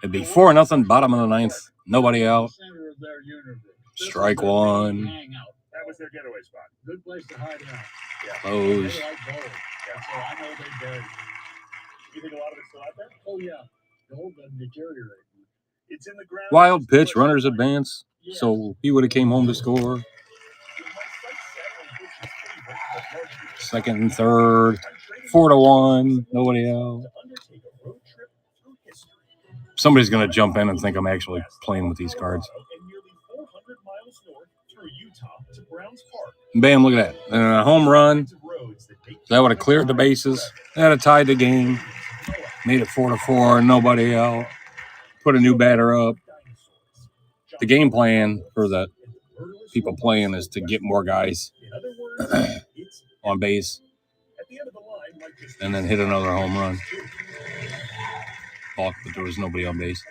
It'd be 4-0, bottom of the ninth. Nobody out. Center of their universe. This Strike is their main one. hangout. That was their getaway spot. Good place to hide out. Yeah. Close. They like gold. So I know they buried it. You think a lot of it's still out there? Oh yeah, gold doesn't deteriorate. It's in the ground. Wild pitch, runners advance. So he would have came home to score. Second and third. 4-1. Nobody out. Somebody's going to jump in and think I'm actually playing with these cards. And nearly 400 miles north through Utah to Browns Park. Bam, look at that. And a home run. That would have cleared the bases. That would have tied the game. Made it 4-4, nobody out. Put a new batter up. The game plan for the people playing is to get more guys on base and then hit another home run. But there was nobody on base.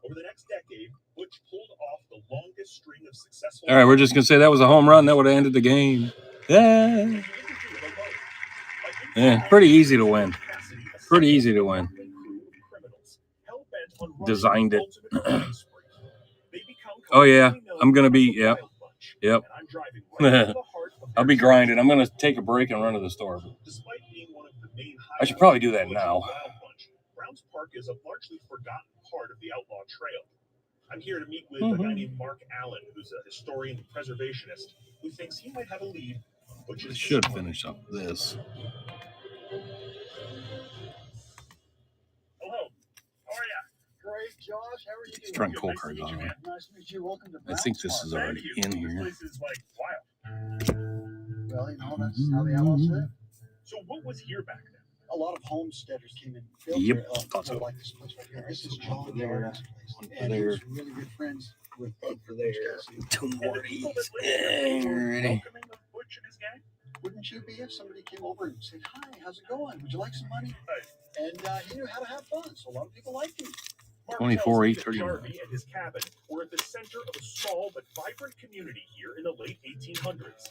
Over the next decade, Butch pulled off the longest string of successful. All right, we're just going to say that was a home run. That would have ended the game. Yeah. Yeah, pretty easy to win. Pretty easy to win. Designed it. Oh, yeah. I'm going to be, yep. I'll be grinding. I'm going to take a break and run to the store. I should probably do that now. Browns Park is a largely forgotten part of the Outlaw Trail. I'm here to meet with a guy named Mark Allen, who's a historian and preservationist, who thinks he might have a lead. I should finish up this. Hello. How are you? Great, Josh. How are you doing? Let's turn cold cards on. Nice to meet you. Welcome to I think this is already in here. This is like wild. Well, you know, that's how the Outlaws live. So what was here back then? A lot of homesteaders came in. Built Yep, their, thought so. like this place right here. This is John One for there, Darden's place. one for And he there. was really good friends with For there. Two more of these. Welcoming of Butch and his gang? Wouldn't you be if somebody came over and said, "Hi, how's it going? Would you like some money?" And he knew how to have fun, so a lot of people liked him. Mark 24, tells me that 839. Jarvie and his cabin were at the center of a small but vibrant community here in the late 1800s.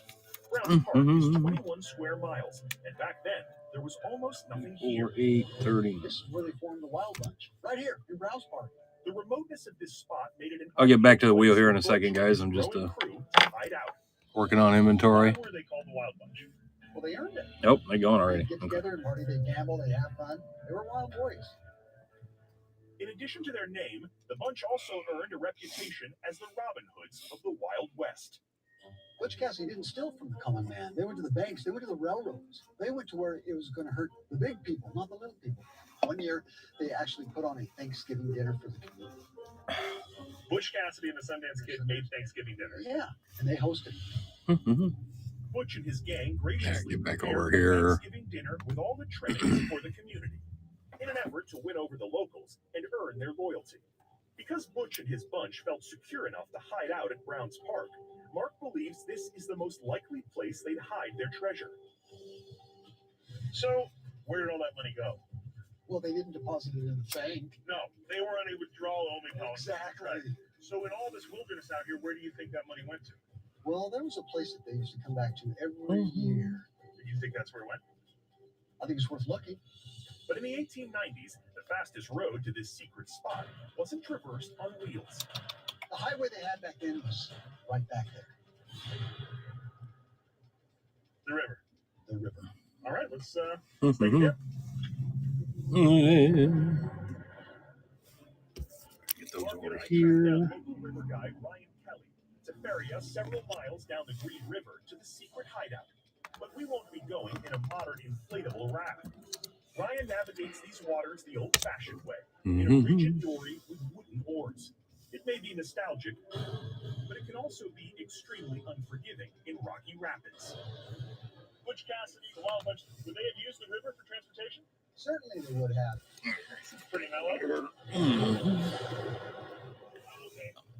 Browns Park is 21 square miles, and back then there was almost nothing here. 4, 8, 30. This is where they formed the Wild Bunch, right here in Browns Park. The remoteness of this spot made it an I'll get back to the wheel here in a second, guys. I'm just growing crew to hide out. working on inventory. Why were they called the Wild Bunch? Well, they earned it. Nope, they're going They already. get Okay. together and party, they gamble, they have fun. They were wild boys. In addition to their name, the bunch also earned a reputation as the Robin Hoods of the Wild West. Butch Cassidy didn't steal from the common man. They went to the banks. They went to the railroads. They went to where it was going to hurt the big people, not the little people. One year, they actually put on a Thanksgiving dinner for the community. Butch Cassidy and the Sundance Kid made Thanksgiving dinner. Yeah, and they hosted. Butch and his gang graciously get back prepared over a here. Thanksgiving dinner with all the trimmings for the community, in an effort to win over the locals and earn their loyalty. Because Butch and his bunch felt secure enough to hide out at Browns Park, Mark believes this is the most likely place they'd hide their treasure. So, where did all that money go? Well, they didn't deposit it in the bank. No, they were on a withdrawal-only policy. Exactly. So in all this wilderness out here, where do you think that money went to? Well, there was a place that they used to come back to every year. Do you think that's where it went? I think it's worth looking. But in the 1890s, the fastest road to this secret spot wasn't traversed on wheels. The highway they had back then was right back there. The river. The river. All right, let's Get those Mark over and I here. tracked down local river guide Ryan Kelly to ferry us several miles down the Green River to the secret hideout. But we won't be going in a modern inflatable raft. Ryan navigates these waters the old-fashioned way, in a rigid dory with wooden oars. It may be nostalgic, but it can also be extremely unforgiving in rocky rapids. Butch Cassidy, the Wild Bunch, would they have used the river for transportation? Certainly they would have. It's pretty mellow. Okay,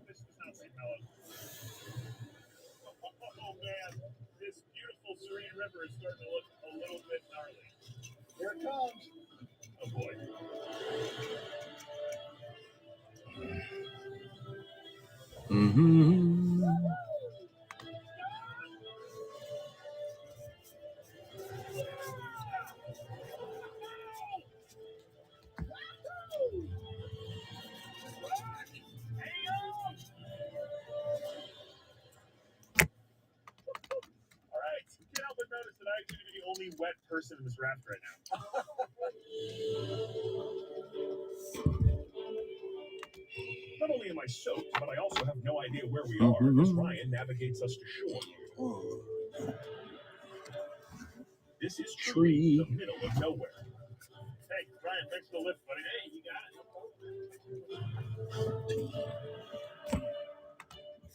this does not seem mellow. Oh man, this beautiful serene river is starting to look a little bit gnarly. Here it comes. Oh boy. All right, you can't help but notice that I seem to be the only wet person in this raft right now. Not only am I soaked, but I also have no idea where we are as Ryan navigates us to shore. This is truly the middle of nowhere. Hey, Ryan. Ryan, thanks for the lift, buddy. Hey, you got it.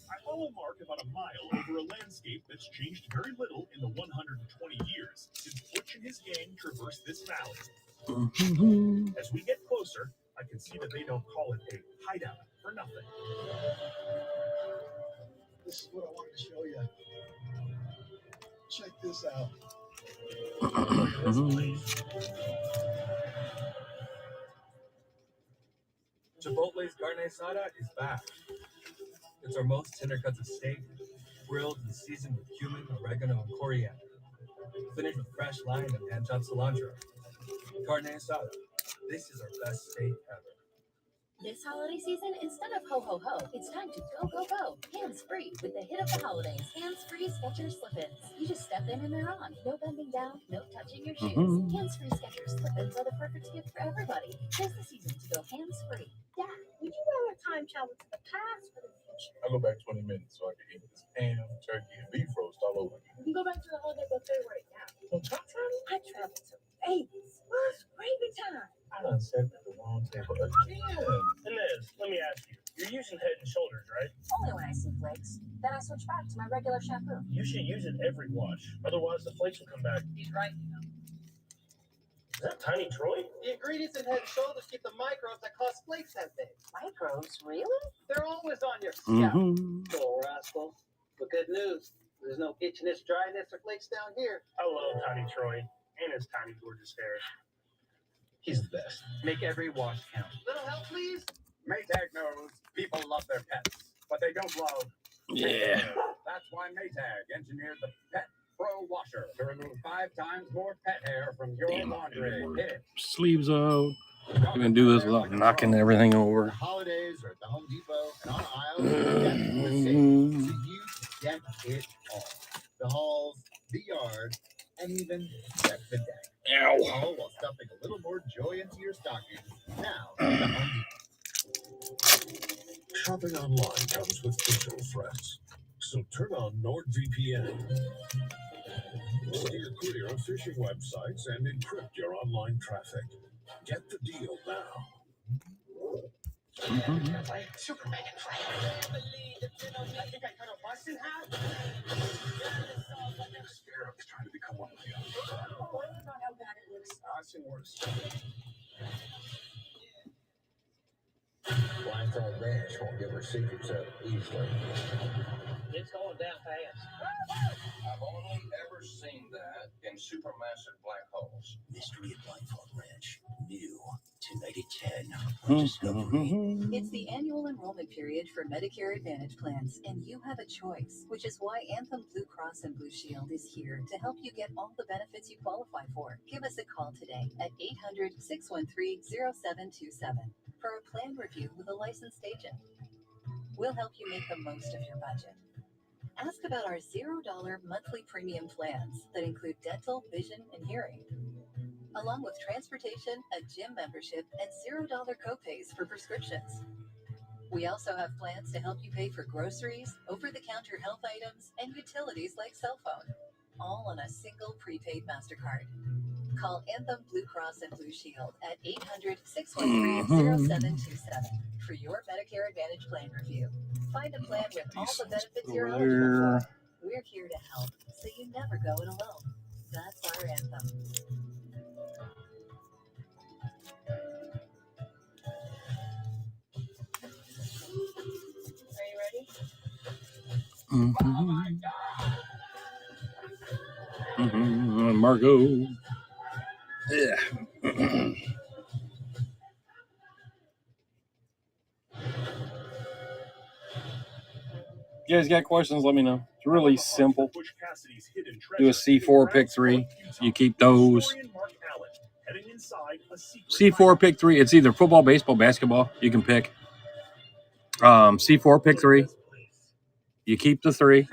I follow Mark about a mile over a landscape that's changed very little in the 120 years since Butch and his gang traversed this valley. As we get closer, I can see that they don't call it a hideout for nothing. This is what I wanted to show you. Check this out. Chipotle's carne asada is back. It's our most tender cuts of steak, grilled and seasoned with cumin, oregano, and coriander. Finished with fresh lime and hand-chopped cilantro. Carne asada. This is our best steak ever. This holiday season, instead of ho ho ho, it's time to go go go. Hands free with the hit of the holidays. Hands free Skechers slip-ins. You just step in and they're on. No bending down, no touching your shoes. Hands free Skechers slip-ins are the perfect gift for everybody. Tis the season to go hands free. Dad, would you rather time travel to the past or the future? I'll go back 20 minutes so I can eat this ham, turkey, and beef roast all over again. We can go back to the holiday buffet right now. Well, time travel? I traveled to Vegas. What's gravy time? I done sat at the wrong table again. Inez, let me ask you. You're using Head and Shoulders, right? Only when I see flakes. Then I switch back to my regular shampoo. You should use it every wash. Otherwise, the flakes will come back. He's right. Is that Tiny Troy? The ingredients in Head and Shoulders keep the microbes that cause flakes that big. Microbes? Really? They're always on your scalp. Little rascal. But good news. There's no itchiness, dryness, or flakes down here. I love Tiny Troy and his tiny, gorgeous hair. He's the best. Make every wash count. Little help, please. Maytag knows people love their pets, but they don't love. Yeah. That's why Maytag engineered the Pet Pro Washer to remove 5 times more pet hair from your laundry. Hit Sleeves out. I'm gonna do this without knocking everything over. Holidays or at the Home Depot and on aisles, so you deck it all. The halls, the yard, and even deck the deck. Ow. All while stuffing a little more joy into your stockings. Now, at the Home Depot. Shopping online comes with digital threats, so turn on NordVPN. Steer clear of phishing websites and encrypt your online traffic. Get the deal now. Superman can fly. I think I cut a bus in half. Scarab is trying to become one of you. Worry about how bad it looks. I've seen worse. Blindfold Ranch won't give her secrets up easily. It's going down fast. I've only ever seen that in supermassive black holes. Mystery at Blindfold Ranch. New. Tonight at 10. It's the annual enrollment period for Medicare Advantage plans, and you have a choice, which is why Anthem Blue Cross and Blue Shield is here to help you get all the benefits you qualify for. Give us a call today at 800-613-0727 for a plan review with a licensed agent. We'll help you make the most of your budget. Ask about our $0 monthly premium plans that include dental, vision, and hearing, along with transportation, a gym membership, and $0 copays for prescriptions. We also have plans to help you pay for groceries, over-the-counter health items, and utilities like cell phone, all on a single prepaid MasterCard. Call Anthem Blue Cross and Blue Shield at 800-613-0727 for your Medicare Advantage plan review. Find a plan with all the benefits you're eligible for. We're here to help, so you never go it alone. That's our anthem. Are you ready? Margot. Yeah. You guys got questions? Let me know. It's really simple. Do a C4, pick 3. You keep those. C4, pick 3. It's either football, baseball, basketball. You can pick. C4, pick 3. You keep the 3.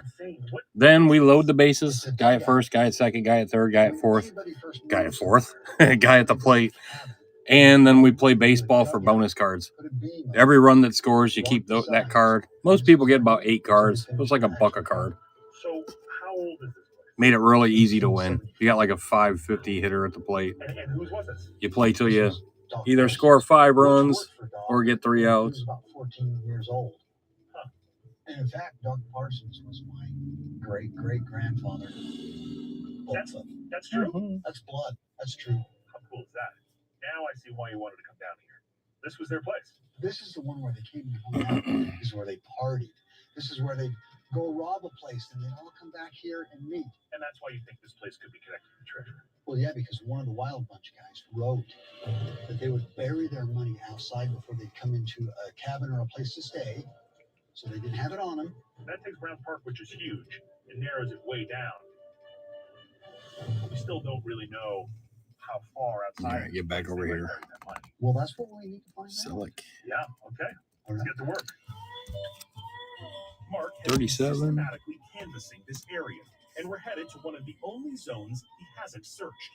Then we load the bases. Guy at first, guy at second, guy at third, guy at fourth, guy at fourth, guy at the plate. And then we play baseball for bonus cards. Every run that scores, you keep that card. Most people get about 8 cards. It was like $1 a card. So how old is this? Made it really easy to win. You got like a 550 hitter at the plate. And whose was this? You play till you either score 5 runs or get 3 He outs. was about 14 years old. And in fact, Doug Parsons was my great-great-grandfather. That's true. That's blood. That's true. How cool is that? Now I see why you wanted to come down here. This was their place. This is the one where they came and hung out. This is where they partied. This is where they go rob a place and they all come back here and meet. And that's why you think this place could be connected to the treasure. Well, yeah, because one of the Wild Bunch guys wrote that they would bury their money outside before they'd come into a cabin or a place to stay. So they didn't have it on them. That takes Brown Park, which is huge, and narrows it way down. We still don't really know how far All outside. right, get back over here. Well, that's what we need to find out. Silic. Yeah, okay. Let's get to work. Mark has 37. been systematically canvassing this area, and we're headed to one of the only zones he hasn't searched.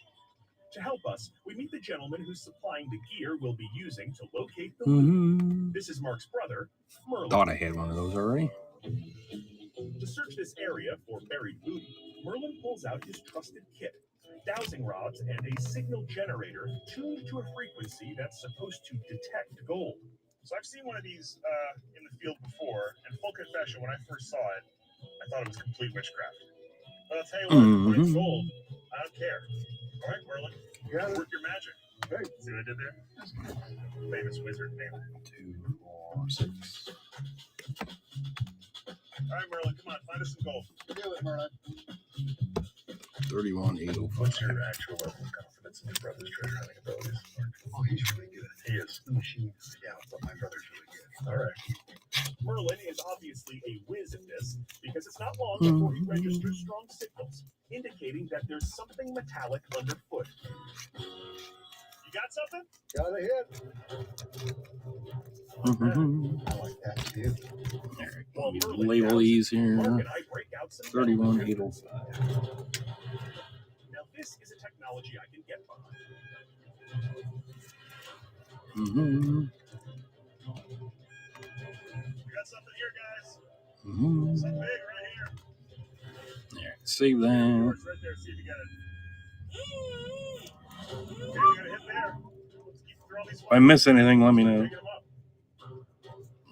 To help us, we meet the gentleman who's supplying the gear we'll be using to locate the loot. This is Mark's brother, Merlin. Thought I had one of those already. To search this area for buried booty, Merlin pulls out his trusted kit, dowsing rods and a signal generator tuned to a frequency that's supposed to detect gold. So I've seen one of these in the field before, and full confession, when I first saw it, I thought it was complete witchcraft. But I'll tell you what, when it's gold, I don't care. All right, Merlin, work your magic. Right. See what I did there? Famous wizard name. 2, 4, 6. All right, Merlin, come on, find us some gold. Do it, Merlin. 31, 805. What's your actual level of confidence in your brother's treasure hunting abilities? Oh, he's really good. He is. The machine. Yeah, but my brother's really good. All right. Merlin is obviously a whiz at this because it's not long before he registers strong signals, indicating that there's something metallic underfoot. You got something? Got a hit. I like that too. All right, label these here. Mark and I break out some 31, metal. 805. Now this is a technology I can get behind. Mm-hmm. We got something here, guys. Mm-hmm. Something big right here. All right, save that. Yours right there. See if you got it. Okay, you got a hit there. Let's keep throwing these If I miss anything, let me know.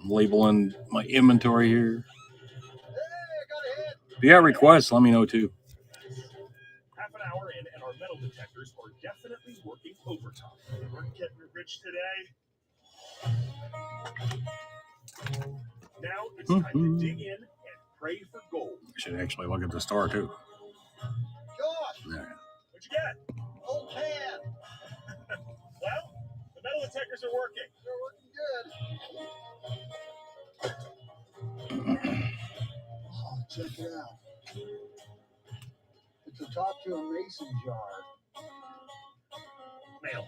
I'm labeling my inventory here. If you got requests, let me know too. Half an hour in, and our metal detectors are definitely working overtime. We're getting rich today. Now it's time to dig in and pray for gold. I should actually look at the store too. Josh, All right. What'd you get? old can. Well, the metal detectors are working. They're working good. Oh, check it out. It's a top to a mason jar. Mail.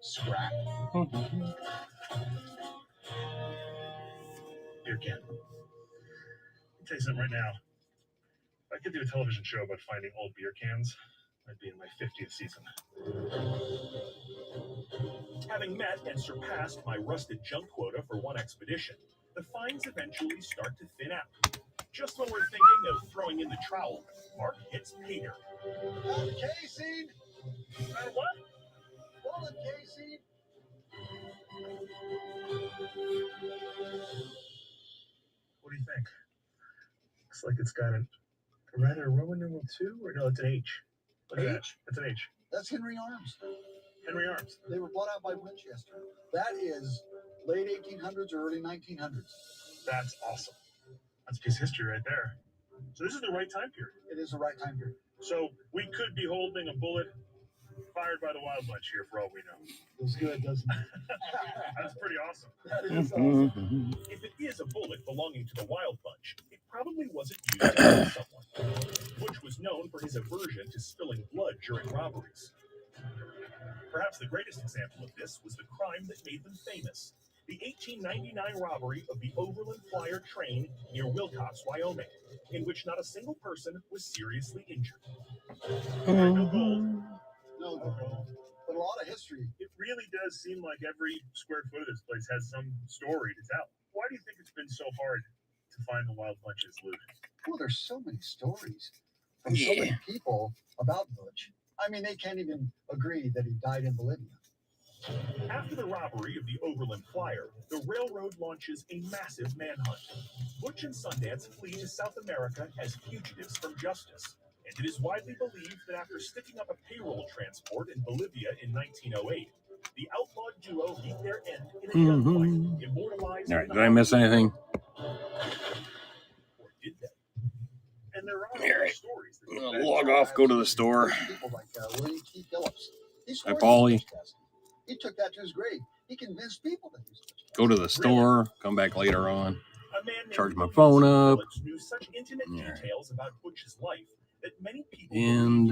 Scrap. Beer can. I'll tell you something right now. If I could do a television show about finding old beer cans, I'd be in my 50th season. Having met and surpassed my rusted junk quota for one expedition, the finds eventually start to thin out. Just when we're thinking of throwing in the trowel, Mark hits pay dirt. Casey! What? Bullet, Casey! What do you think? Looks like it's got a rather Roman numeral 2, or no, it's an H. Look at that. H? It's an H. That's Henry Arms. Henry Arms. They were bought out by Winchester. That is late 1800s or early 1900s. That's awesome. That's a piece of history right there. So this is the right time period. It is the right time period. So we could be holding a bullet fired by the Wild Bunch here for all we know. Feels good, doesn't it? That's pretty awesome. That is awesome. If it is a bullet belonging to the Wild Bunch, it probably wasn't used to kill someone. Butch was known for his aversion to spilling blood during robberies. Perhaps the greatest example of this was the crime that made them famous, the 1899 robbery of the Overland Flyer train near Wilcox, Wyoming, in which not a single person was seriously injured. No gold. No, but a lot of history. It really does seem like every square foot of this place has some story to tell. Why do you think it's been so hard to find the Wild Bunch's loot? Well, there's so many stories from so many people about Butch. I mean, they can't even agree that he died in Bolivia. After the robbery of the Overland Flyer, the railroad launches a massive manhunt. Butch and Sundance flee to South America as fugitives from justice. And it is widely believed that after sticking up a payroll transport in Bolivia in 1908, the outlawed duo meet their end in a gunfight, immortalized. All right, did I miss anything? Or did they? And there are All right. stories that I'm gonna log off, go to the store. People like William T. Phillips. He Hi, swore Paulie. to use He took that to his grave. He convinced people to use it. Go to the store, come back later on. A man named Charge my William phone T. up. Phillips knew such intimate All right. details about Butch's life that many people And